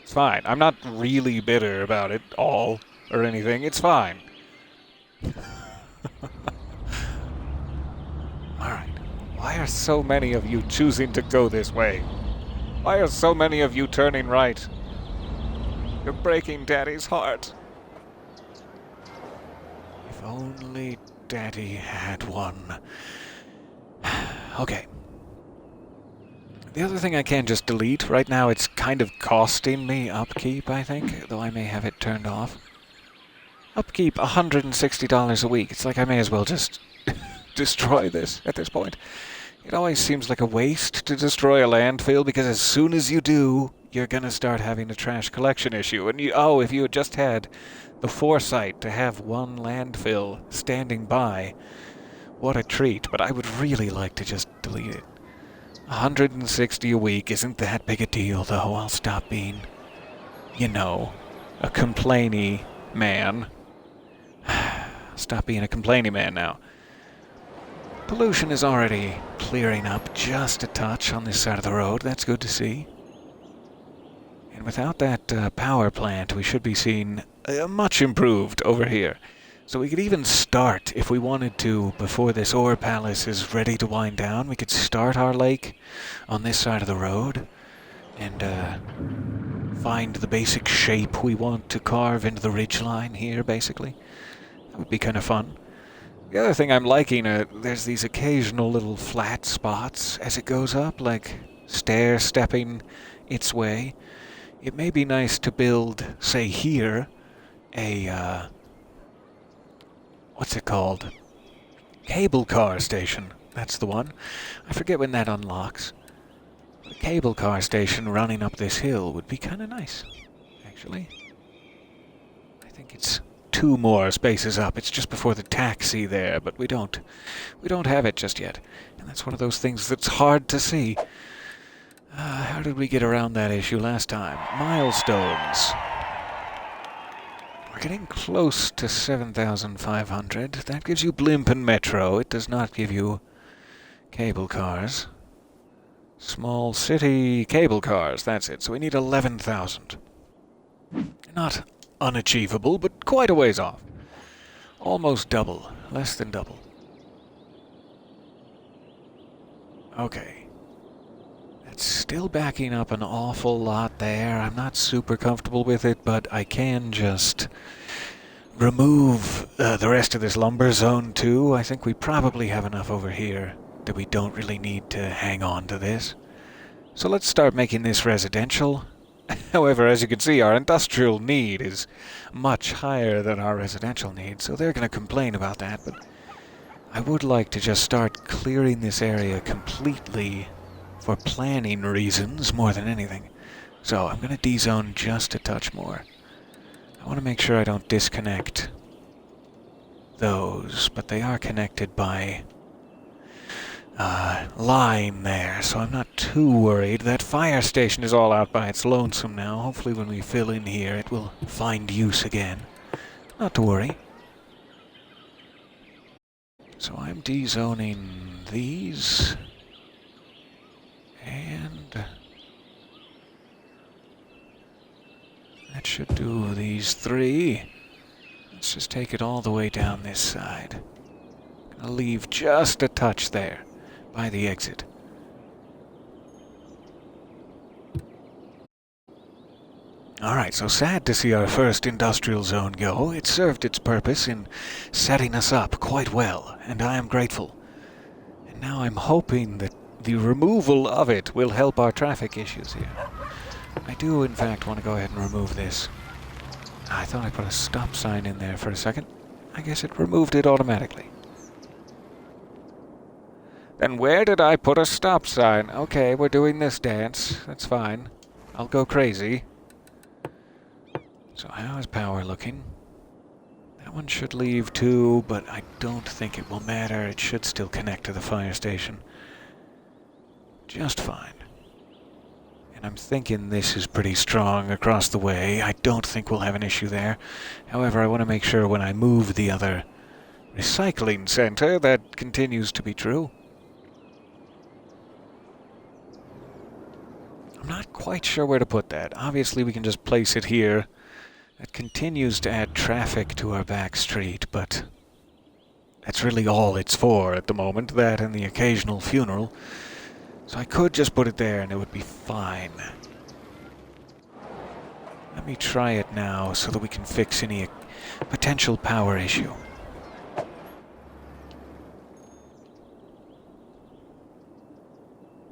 It's fine. I'm not really bitter about it all or anything. It's fine. Alright. Why are so many of you choosing to go this way? Why are so many of you turning right? You're breaking Daddy's heart. If only Daddy had one. Okay. The other thing I can just delete, right now it's kind of costing me upkeep, I think, though I may have it turned off. Upkeep $160 a week. It's like I may as well just destroy this at this point. It always seems like a waste to destroy a landfill, because as soon as you do, you're gonna start having a trash collection issue. And if you had just had the foresight to have one landfill standing by, what a treat. But I would really like to just delete it. 160 a week isn't that big a deal, though. I'll stop being, a complainy man. Stop being a complainy man now. Pollution is already clearing up just a touch on this side of the road. That's good to see. And without that power plant, we should be seeing much improved over here. So we could even start, if we wanted to, before this ore palace is ready to wind down, we could start our lake on this side of the road and find the basic shape we want to carve into the ridgeline here, basically. That would be kind of fun. The other thing I'm liking, there's these occasional little flat spots as it goes up, like stair-stepping its way. It may be nice to build, say here, a, what's it called? Cable car station. That's the one. I forget when that unlocks. A cable car station running up this hill would be kind of nice, actually. I think it's 2 more spaces up. It's just before the taxi there, but we don't have it just yet. And that's one of those things that's hard to see. How did we get around that issue last time? Milestones. We're getting close to 7,500. That gives you blimp and metro. It does not give you cable cars. Small city cable cars, that's it. So we need 11,000. Not unachievable, but quite a ways off. Almost double. Less than double. Okay. That's still backing up an awful lot there. I'm not super comfortable with it, but I can just remove the rest of this lumber zone too. I think we probably have enough over here that we don't really need to hang on to this. So let's start making this residential. However, as you can see, our industrial need is much higher than our residential need, so they're going to complain about that, but I would like to just start clearing this area completely for planning reasons more than anything. So I'm going to D-zone just a touch more. I want to make sure I don't disconnect those, but they are connected by line there, so I'm not too worried. That fire station is all out by its lonesome now. Hopefully when we fill in here it will find use again. Not to worry. So I'm D-zoning these. And that should do these three. Let's just take it all the way down this side. I'll leave just a touch there by the exit. Alright, so sad to see our first industrial zone go. It served its purpose in setting us up quite well, and I am grateful. And now I'm hoping that the removal of it will help our traffic issues here. I do, in fact, want to go ahead and remove this. I thought I put a stop sign in there for a second. I guess it removed it automatically. Then where did I put a stop sign? Okay, we're doing this dance. That's fine. I'll go crazy. So how is power looking? That one should leave too, but I don't think it will matter. It should still connect to the fire station. Just fine. And I'm thinking this is pretty strong across the way. I don't think we'll have an issue there. However, I want to make sure when I move the other recycling center that continues to be true. I'm not quite sure where to put that. Obviously we can just place it here. That continues to add traffic to our back street, but that's really all it's for at the moment, that and the occasional funeral. So I could just put it there and it would be fine. Let me try it now so that we can fix any potential power issue.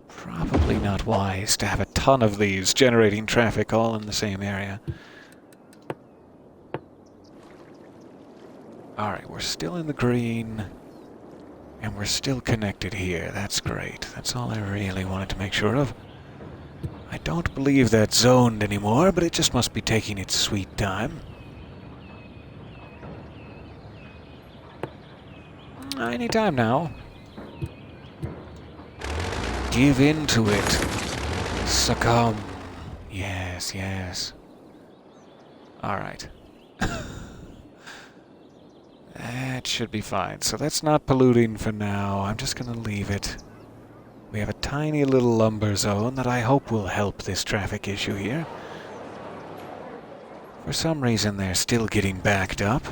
Probably not wise to have a ton of these generating traffic all in the same area. Alright, we're still in the green, and we're still connected here. That's great. That's all I really wanted to make sure of. I don't believe that's zoned anymore, but it just must be taking its sweet time. Any time now. Give in to it. Succumb. Yes, yes. Alright. That should be fine. So that's not polluting for now. I'm just going to leave it. We have a tiny little lumber zone that I hope will help this traffic issue here. For some reason they're still getting backed up.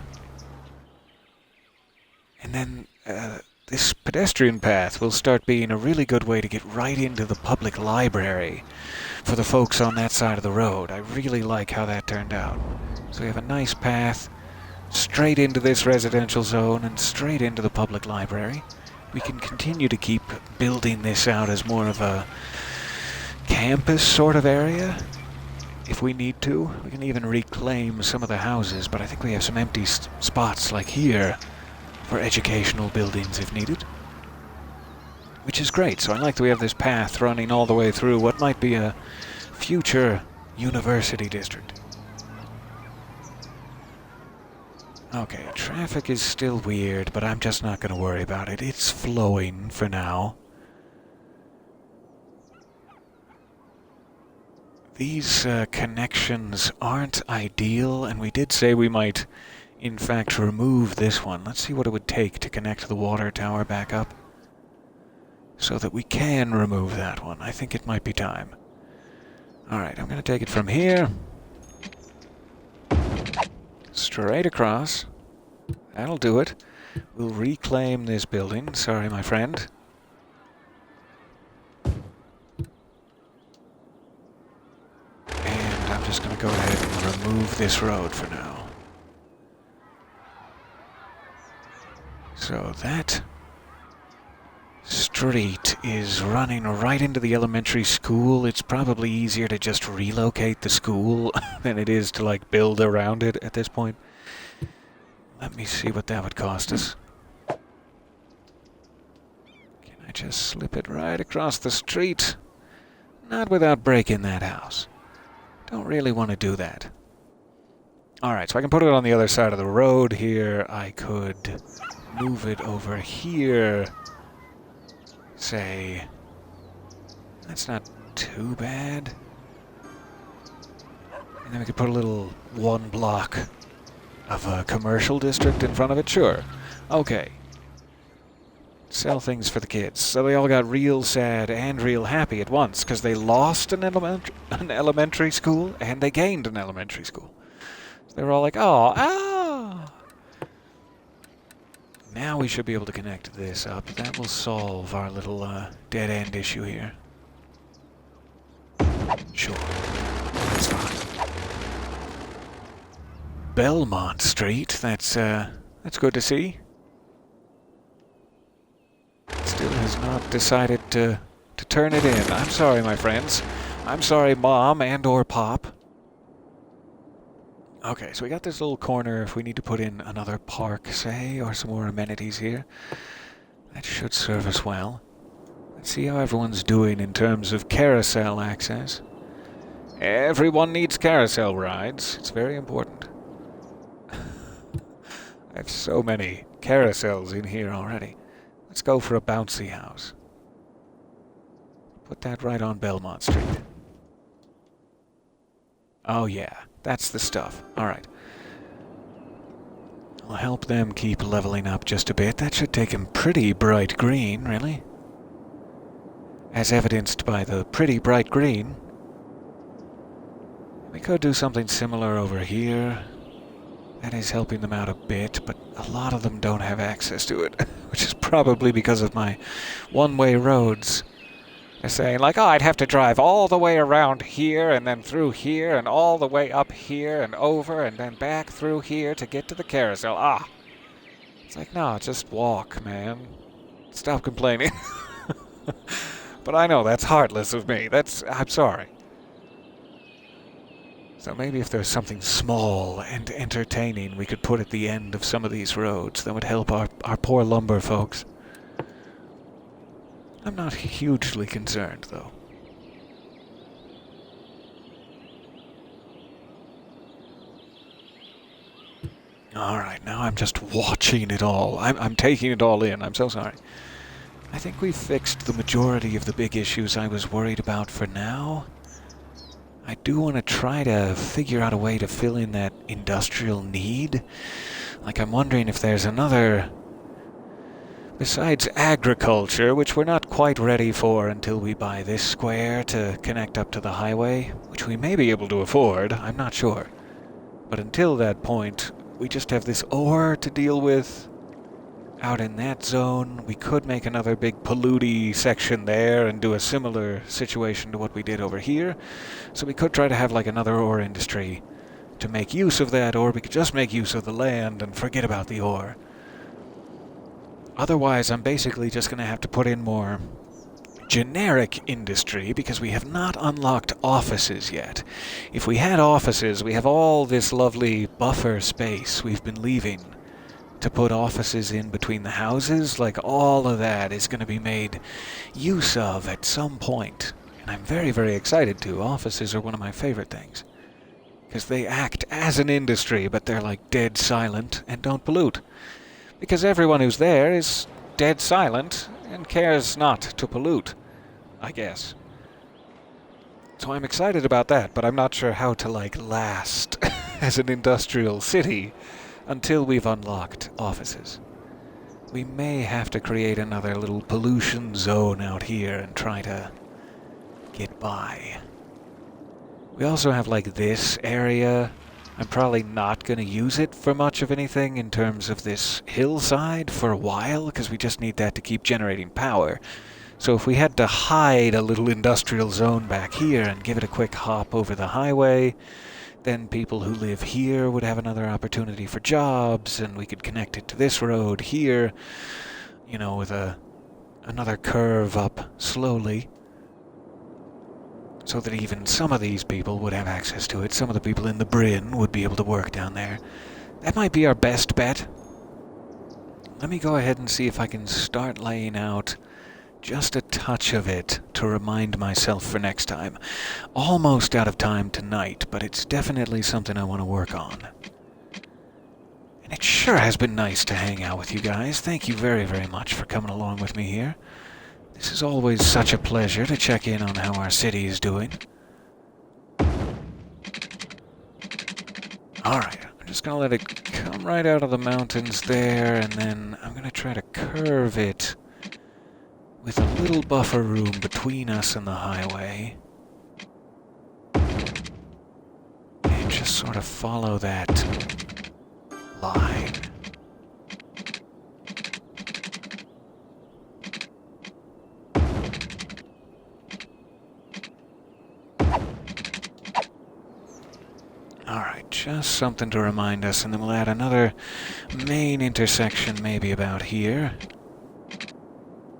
And then this pedestrian path will start being a really good way to get right into the public library for the folks on that side of the road. I really like how that turned out. So we have a nice path straight into this residential zone and straight into the public library. We can continue to keep building this out as more of a campus sort of area if we need to. We can even reclaim some of the houses, but I think we have some empty spots like here for educational buildings if needed. Which is great, so I like that we have this path running all the way through what might be a future university district. Okay, traffic is still weird, but I'm just not going to worry about it. It's flowing for now. These connections aren't ideal, and we did say we might, in fact, remove this one. Let's see what it would take to connect the water tower back up, so that we can remove that one. I think it might be time. Alright, I'm going to take it from here. Straight across. That'll do it. We'll reclaim this building. Sorry, my friend. And I'm just going to go ahead and remove this road for now. So that street is running right into the elementary school. It's probably easier to just relocate the school than it is to, like, build around it at this point. Let me see what that would cost us. Can I just slip it right across the street? Not without breaking that house. Don't really want to do that. Alright, so I can put it on the other side of the road here. I could move it over here. Say, that's not too bad. And then we could put a little one block of a commercial district in front of it. Sure. Okay. Sell things for the kids. So they all got real sad and real happy at once, because they lost an elementary school and they gained an elementary school. So they were all like, oh, ah! Now we should be able to connect this up. That will solve our little dead-end issue here. Sure. That's fine. Belmont Street. That's good to see. Still has not decided to turn it in. I'm sorry, my friends. I'm sorry, Mom and or Pop. Okay, so we got this little corner. If we need to put in another park, say, or some more amenities here, that should serve us well. Let's see how everyone's doing in terms of carousel access. Everyone needs carousel rides. It's very important. I have so many carousels in here already. Let's go for a bouncy house. Put that right on Belmont Street. Oh yeah, that's the stuff. Alright. I'll help them keep leveling up just a bit. That should take them pretty bright green, really. As evidenced by the pretty bright green. We could do something similar over here. That is helping them out a bit, but a lot of them don't have access to it, which is probably because of my one-way roads. They're saying, like, oh, I'd have to drive all the way around here, and then through here, and all the way up here, and over, and then back through here to get to the carousel. Ah! It's like, no, just walk, man. Stop complaining. But I know, that's heartless of me. I'm sorry. So maybe if there's something small and entertaining we could put at the end of some of these roads, that would help our poor lumber folks. I'm not hugely concerned, though. Alright, now I'm just watching it all. I'm taking it all in. I'm so sorry. I think we've fixed the majority of the big issues I was worried about for now. I do want to try to figure out a way to fill in that industrial need. Like, I'm wondering if there's another... Besides agriculture, which we're not quite ready for until we buy this square to connect up to the highway, which we may be able to afford, I'm not sure. But until that point, we just have this ore to deal with. Out in that zone, we could make another big polluty section there and do a similar situation to what we did over here. So we could try to have like another ore industry to make use of that, or we could just make use of the land and forget about the ore. Otherwise, I'm basically just going to have to put in more generic industry because we have not unlocked offices yet. If we had offices, we have all this lovely buffer space we've been leaving to put offices in between the houses. Like, all of that is going to be made use of at some point. And I'm very, very excited to. Offices are one of my favorite things. Because they act as an industry, but they're like dead silent and don't pollute. Because everyone who's there is dead silent and cares not to pollute, I guess. So I'm excited about that, but I'm not sure how to, like, last as an industrial city until we've unlocked offices. We may have to create another little pollution zone out here and try to get by. We also have, like, this area. I'm probably not going to use it for much of anything in terms of this hillside for a while, because we just need that to keep generating power. So if we had to hide a little industrial zone back here and give it a quick hop over the highway, then people who live here would have another opportunity for jobs, and we could connect it to this road here, you know, with another curve up slowly, so that even some of these people would have access to it. Some of the people in the Bryn would be able to work down there. That might be our best bet. Let me go ahead and see if I can start laying out just a touch of it to remind myself for next time. Almost out of time tonight, but it's definitely something I want to work on. And it sure has been nice to hang out with you guys. Thank you very, very much for coming along with me here. This is always such a pleasure to check in on how our city is doing. Alright, I'm just going to let it come right out of the mountains there, and then I'm going to try to curve it with a little buffer room between us and the highway. And just sort of follow that line. Alright, just something to remind us, and then we'll add another main intersection maybe about here.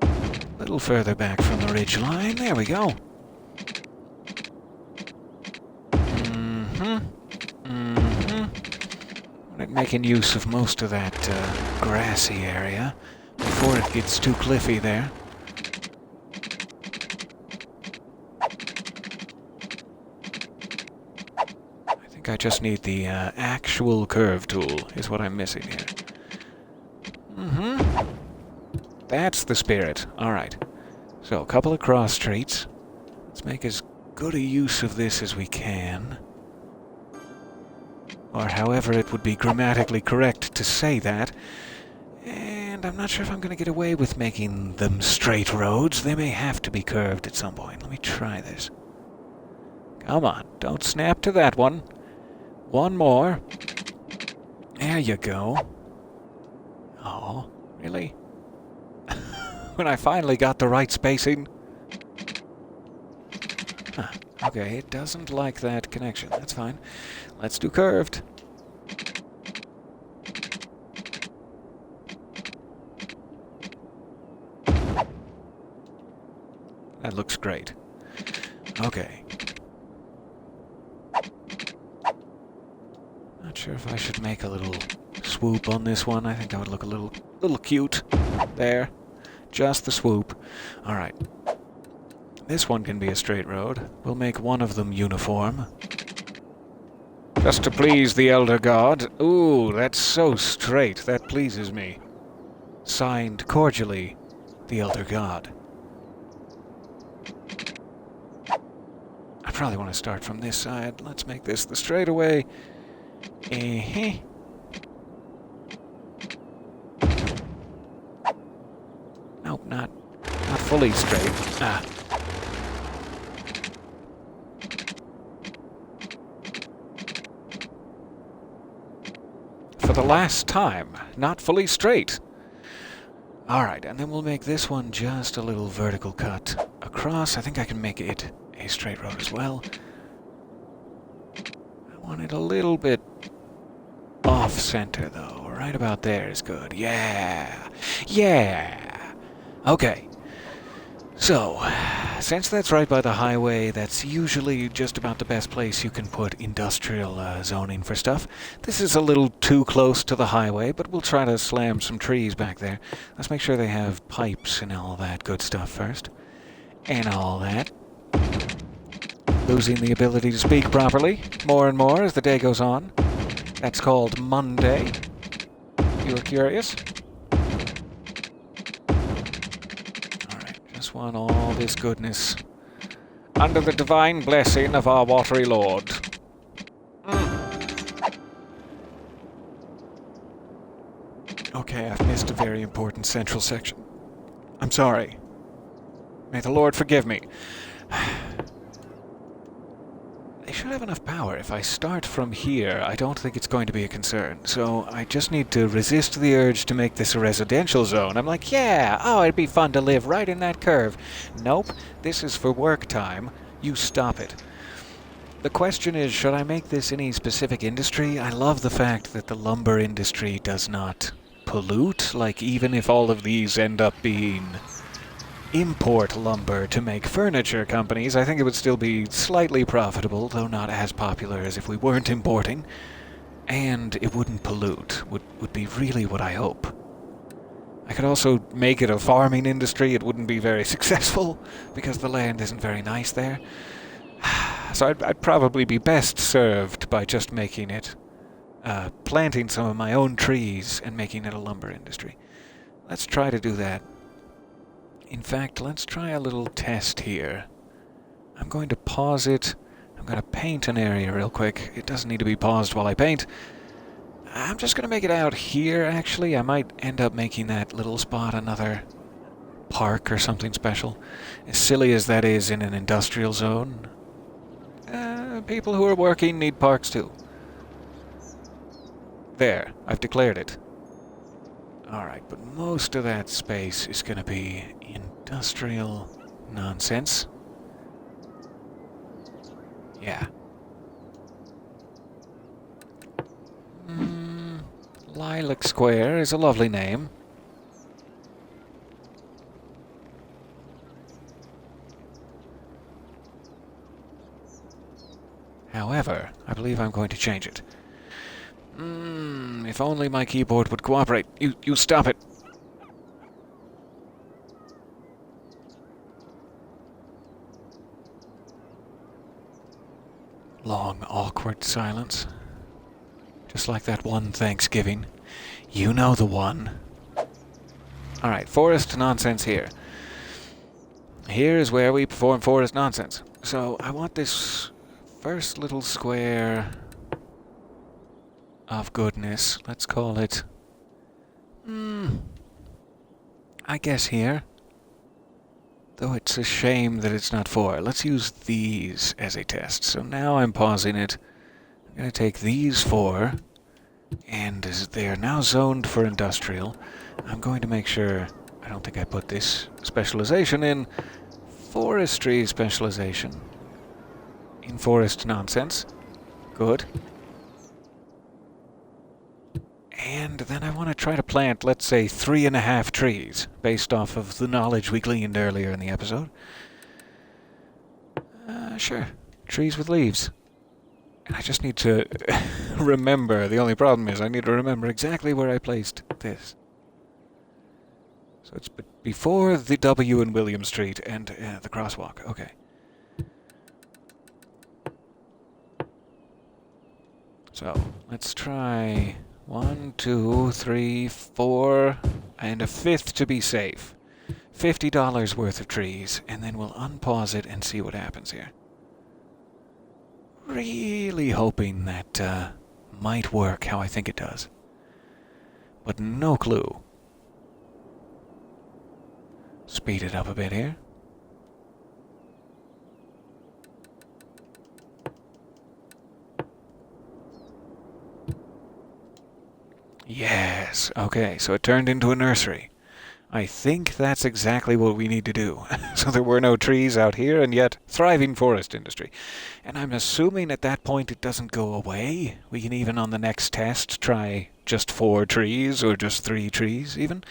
A little further back from the ridge line. There we go. Making use of most of that grassy area before it gets too cliffy there. I think I just need the actual curve tool is what I'm missing here. That's the spirit. Alright. So, a couple of cross streets. Let's make as good a use of this as we can. Or however it would be grammatically correct to say that. And I'm not sure if I'm going to get away with making them straight roads. They may have to be curved at some point. Let me try this. Come on, don't snap to that one. One more. There you go. Oh, really? When I finally got the right spacing. Huh. Okay, it doesn't like that connection. That's fine. Let's do curved. That looks great. Okay. Not sure if I should make a little swoop on this one. I think that would look a little cute. There. Just the swoop. Alright. This one can be a straight road. We'll make one of them uniform. Just to please the Elder God. Ooh, that's so straight. That pleases me. Signed cordially, the Elder God. I probably want to start from this side. Let's make this the straightaway. Nope, not fully straight. Ah. For the last time, not fully straight. Alright, and then we'll make this one just a little vertical cut across. I think I can make it a straight road as well. I want it a little bit off-center, though. Right about there is good. Yeah! Yeah! Okay. So, since that's right by the highway, that's usually just about the best place you can put industrial zoning for stuff. This is a little too close to the highway, but we'll try to slam some trees back there. Let's make sure they have pipes and all that good stuff first. And all that. Losing the ability to speak properly, more and more as the day goes on. That's called Monday. If you were curious. Alright, just want all this goodness Under the divine blessing of our watery lord. Okay, I've missed a very important central section. I'm sorry. May the Lord forgive me. They should have enough power. If I start from here, I don't think it's going to be a concern. So I just need to resist the urge to make this a residential zone. I'm like, yeah, oh, it'd be fun to live right in that curve. Nope, this is for work time. You stop it. The question is, should I make this any specific industry? I love the fact that the lumber industry does not pollute. Like, even if all of these end up being import lumber to make furniture companies, I think it would still be slightly profitable, though not as popular as if we weren't importing. And it wouldn't pollute, would be really what I hope. I could also make it a farming industry. It wouldn't be very successful, because the land isn't very nice there. So I'd probably be best served by just making it, planting some of my own trees and making it a lumber industry. Let's try to do that. In fact, let's try a little test here. I'm going to pause it. I'm going to paint an area real quick. It doesn't need to be paused while I paint. I'm just going to make it out here, actually. I might end up making that little spot another park or something special. As silly as that is in an industrial zone, people who are working need parks too. There, I've declared it. Alright, but most of that space is going to be industrial nonsense. Yeah. Lilac Square is a lovely name. However, I believe I'm going to change it. If only my keyboard would cooperate. You stop it. Long, awkward silence. Just like that one Thanksgiving. You know the one. Alright, forest nonsense here. Here is where we perform forest nonsense. So, I want this first little square of goodness. Let's call it... I guess here. Though it's a shame that it's not 4. Let's use these as a test. So now I'm pausing it. I'm going to take these 4, and as they are now zoned for industrial, I'm going to make sure... I don't think I put this specialization in. Forestry specialization. In forest nonsense. Good. And then I want to try to plant, let's say, 3.5 trees, based off of the knowledge we gleaned earlier in the episode. Sure. Trees with leaves. And I just need to remember. The only problem is I need to remember exactly where I placed this. So it's before the W in William Street and the crosswalk. Okay. So, let's try 1, 2, 3, 4, and a 5th to be safe. $50 worth of trees, and then we'll unpause it and see what happens here. Really hoping that might work how I think it does. But no clue. Speed it up a bit here. Yes, okay, so it turned into a nursery. I think that's exactly what we need to do. So there were no trees out here, and yet thriving forest industry. And I'm assuming at that point it doesn't go away. We can even on the next test try just 4 trees, or just 3 trees even.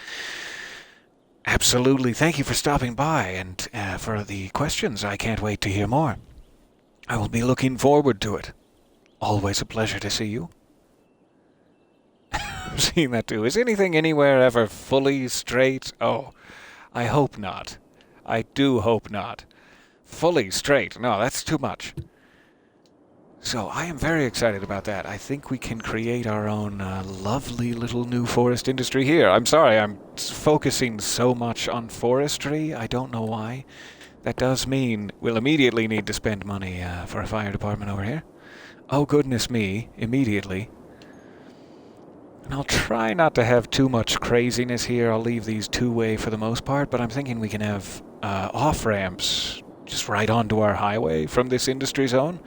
Absolutely, thank you for stopping by, and for the questions. I can't wait to hear more. I will be looking forward to it. Always a pleasure to see you. I'm seeing that too. Is anything anywhere ever fully straight? Oh, I hope not. I do hope not. Fully straight. No, that's too much. So I am very excited about that. I think we can create our own lovely little new forest industry here. I'm sorry, I'm focusing so much on forestry. I don't know why. That does mean we'll immediately need to spend money for a fire department over here. Oh, goodness me, immediately. And I'll try not to have too much craziness here. I'll leave these two-way for the most part, but I'm thinking we can have off-ramps just right onto our highway from this industry zone,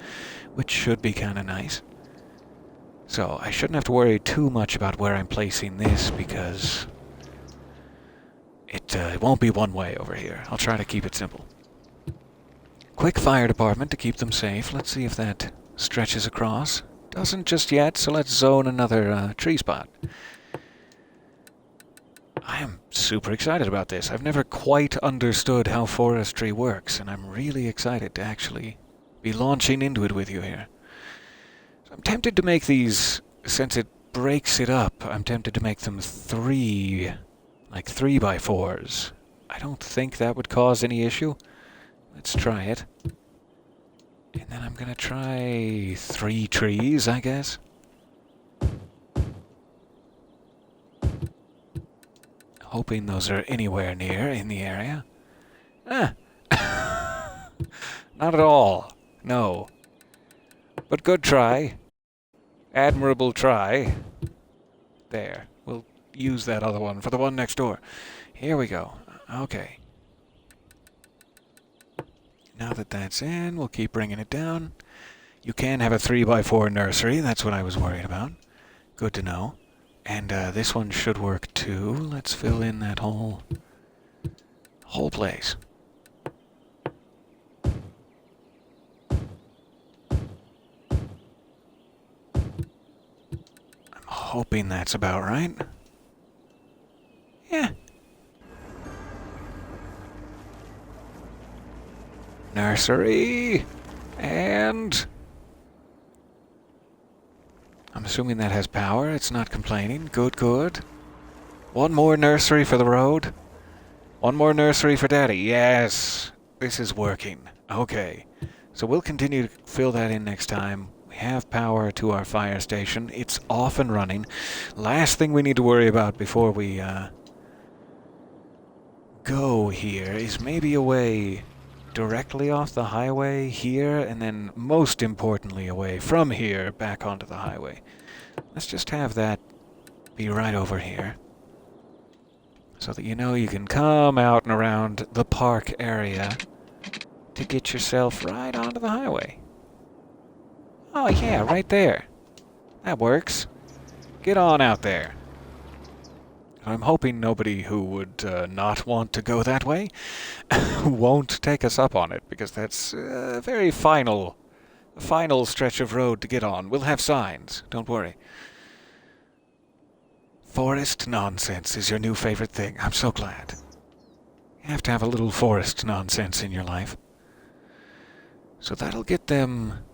which should be kind of nice. So I shouldn't have to worry too much about where I'm placing this, because it won't be one way over here. I'll try to keep it simple. Quick fire department to keep them safe. Let's see if that stretches across. Doesn't just yet, so let's zone another tree spot. I am super excited about this. I've never quite understood how forestry works, and I'm really excited to actually be launching into it with you here. So I'm tempted to make these, since it breaks it up, I'm tempted to make them like 3x4s. I don't think that would cause any issue. Let's try it. And then I'm gonna try 3 trees, I guess. Hoping those are anywhere near in the area. Ah! Not at all. No. But good try. Admirable try. There. We'll use that other one for the one next door. Here we go. Okay. Now that that's in, we'll keep bringing it down. You can have a 3x4 nursery. That's what I was worried about. Good to know. And this one should work too. Let's fill in that whole place. I'm hoping that's about right. Yeah. Nursery. And I'm assuming that has power. It's not complaining. Good, good. One more nursery for the road. One more nursery for Daddy. Yes. This is working. Okay. So we'll continue to fill that in next time. We have power to our fire station. It's off and running. Last thing we need to worry about before we go here is maybe a way directly off the highway here, and then most importantly away from here back onto the highway. Let's just have that be right over here, so that you know you can come out and around the park area to get yourself right onto the highway. Oh yeah, right there. That works. Get on out there. I'm hoping nobody who would not want to go that way won't take us up on it, because that's a very final stretch of road to get on. We'll have signs, don't worry. Forest nonsense is your new favorite thing. I'm so glad. You have to have a little forest nonsense in your life. So that'll get them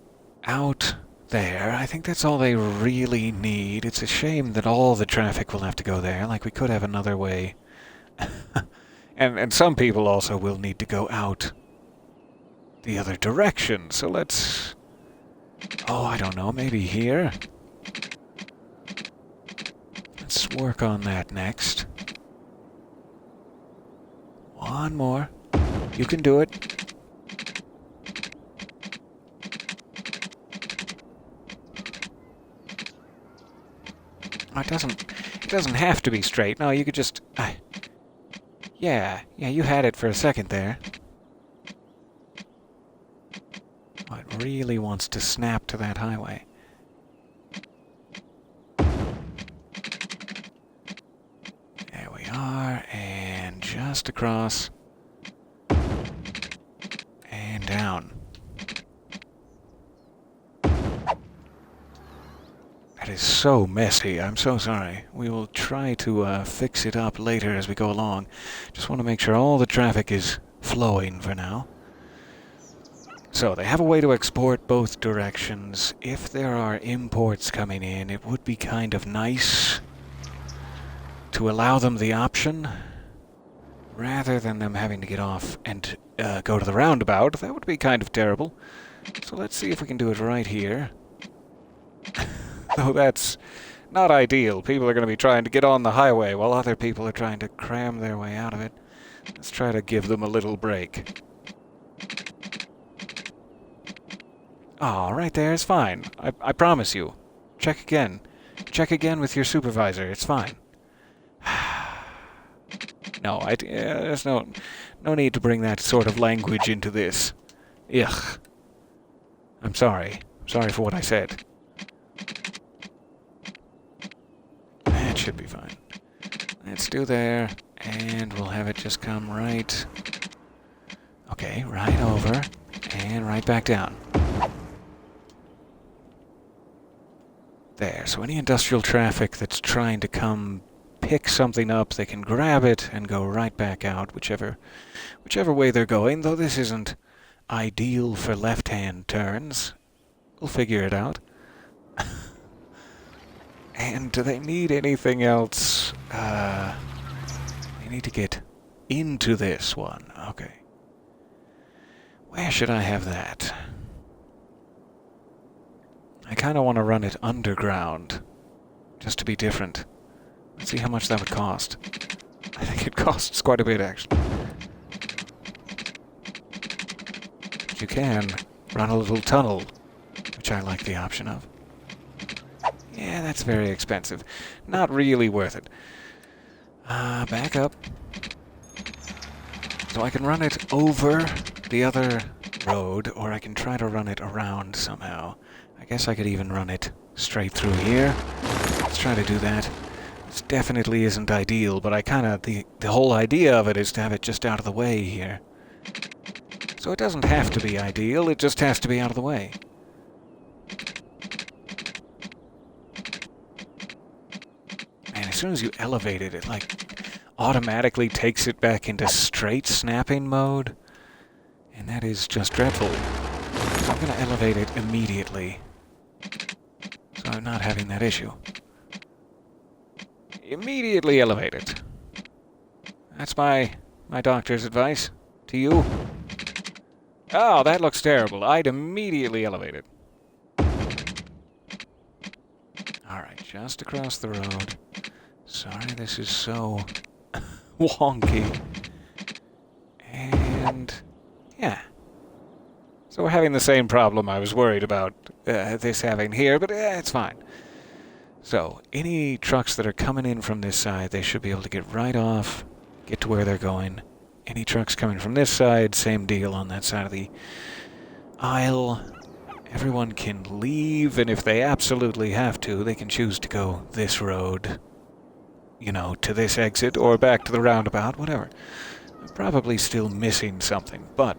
out there. I think that's all they really need. It's a shame that all the traffic will have to go there. Like, we could have another way. and some people also will need to go out the other direction. So let's... Oh, I don't know. Maybe here? Let's work on that next. One more. You can do it. It doesn't have to be straight. No, you could just... Yeah, you had it for a second there. Oh, it really wants to snap to that highway. There we are, and just across. And down. That is so messy. I'm so sorry. We will try to fix it up later as we go along. Just want to make sure all the traffic is flowing for now. So they have a way to export both directions. If there are imports coming in, it would be kind of nice to allow them the option, rather than them having to get off and go to the roundabout. That would be kind of terrible. So let's see if we can do it right here. Though that's not ideal. People are going to be trying to get on the highway while other people are trying to cram their way out of it. Let's try to give them a little break. Oh, right there is fine. I promise you. Check again. Check again with your supervisor. It's fine. No, there's no need to bring that sort of language into this. Ugh. I'm sorry. I'm sorry for what I said. That should be fine. Let's do there, and we'll have it just come right... Okay, right over, and right back down. There, so any industrial traffic that's trying to come pick something up, they can grab it and go right back out, whichever way they're going, though this isn't ideal for left-hand turns. We'll figure it out. And do they need anything else? They need to get into this one. Okay. Where should I have that? I kind of want to run it underground, just to be different. Let's see how much that would cost. I think it costs quite a bit, actually. But you can run a little tunnel, which I like the option of. Yeah, that's very expensive. Not really worth it. Back up. So I can run it over the other road, or I can try to run it around somehow. I guess I could even run it straight through here. Let's try to do that. This definitely isn't ideal, but I kind of... The whole idea of it is to have it just out of the way here. So it doesn't have to be ideal, it just has to be out of the way. And as soon as you elevate it, it like automatically takes it back into straight snapping mode. And that is just dreadful. So I'm going to elevate it immediately, so I'm not having that issue. Immediately elevate it. That's my doctor's advice to you. Oh, that looks terrible. I'd immediately elevate it. Alright, just across the road. Sorry, this is so wonky. And... yeah. So we're having the same problem I was worried about this having here, but it's fine. So, any trucks that are coming in from this side, they should be able to get right off, get to where they're going. Any trucks coming from this side, same deal on that side of the aisle. Everyone can leave, and if they absolutely have to, they can choose to go this road, you know, to this exit, or back to the roundabout, whatever. I'm probably still missing something, but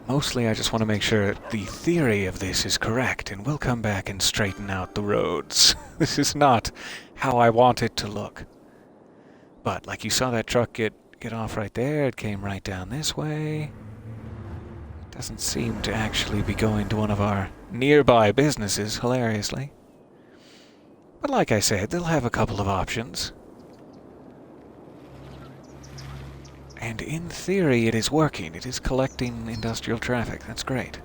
mostly I just want to make sure that the theory of this is correct, and we'll come back and straighten out the roads. This is not how I want it to look. But, like you saw that truck get off right there, it came right down this way. It doesn't seem to actually be going to one of our nearby businesses, hilariously. But like I said, they'll have a couple of options. And in theory, it is working. It is collecting industrial traffic. That's great.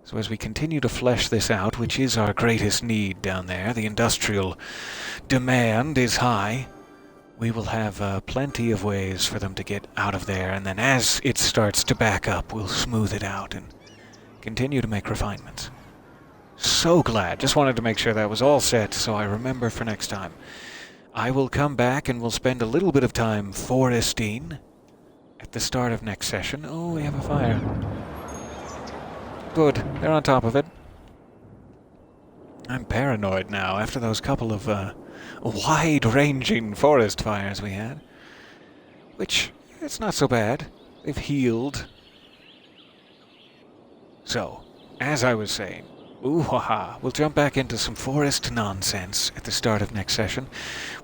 So as we continue to flesh this out, which is our greatest need down there, the industrial demand is high, we will have plenty of ways for them to get out of there, and then as it starts to back up, we'll smooth it out and continue to make refinements. So glad. Just wanted to make sure that was all set so I remember for next time. I will come back and we'll spend a little bit of time foresting at the start of next session. Oh, we have a fire. Good. They're on top of it. I'm paranoid now after those couple of wide-ranging forest fires we had. Which, it's not so bad. They've healed. So, as I was saying, ooh-ha-ha, we'll jump back into some forest nonsense at the start of next session.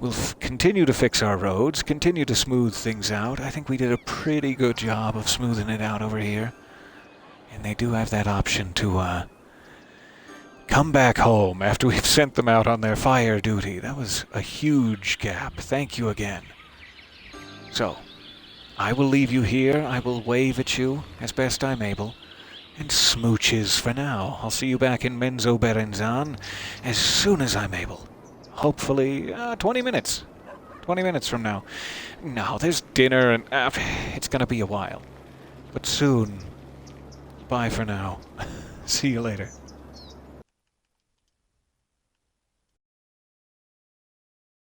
We'll continue to fix our roads, continue to smooth things out. I think we did a pretty good job of smoothing it out over here. And they do have that option to come back home after we've sent them out on their fire duty. That was a huge gap. Thank you again. So, I will leave you here. I will wave at you as best I'm able. And smooches for now. I'll see you back in Menzo Berenzan as soon as I'm able. Hopefully, 20 minutes. 20 minutes from now. No, there's dinner and it's going to be a while. But soon, Bye for now. See you later.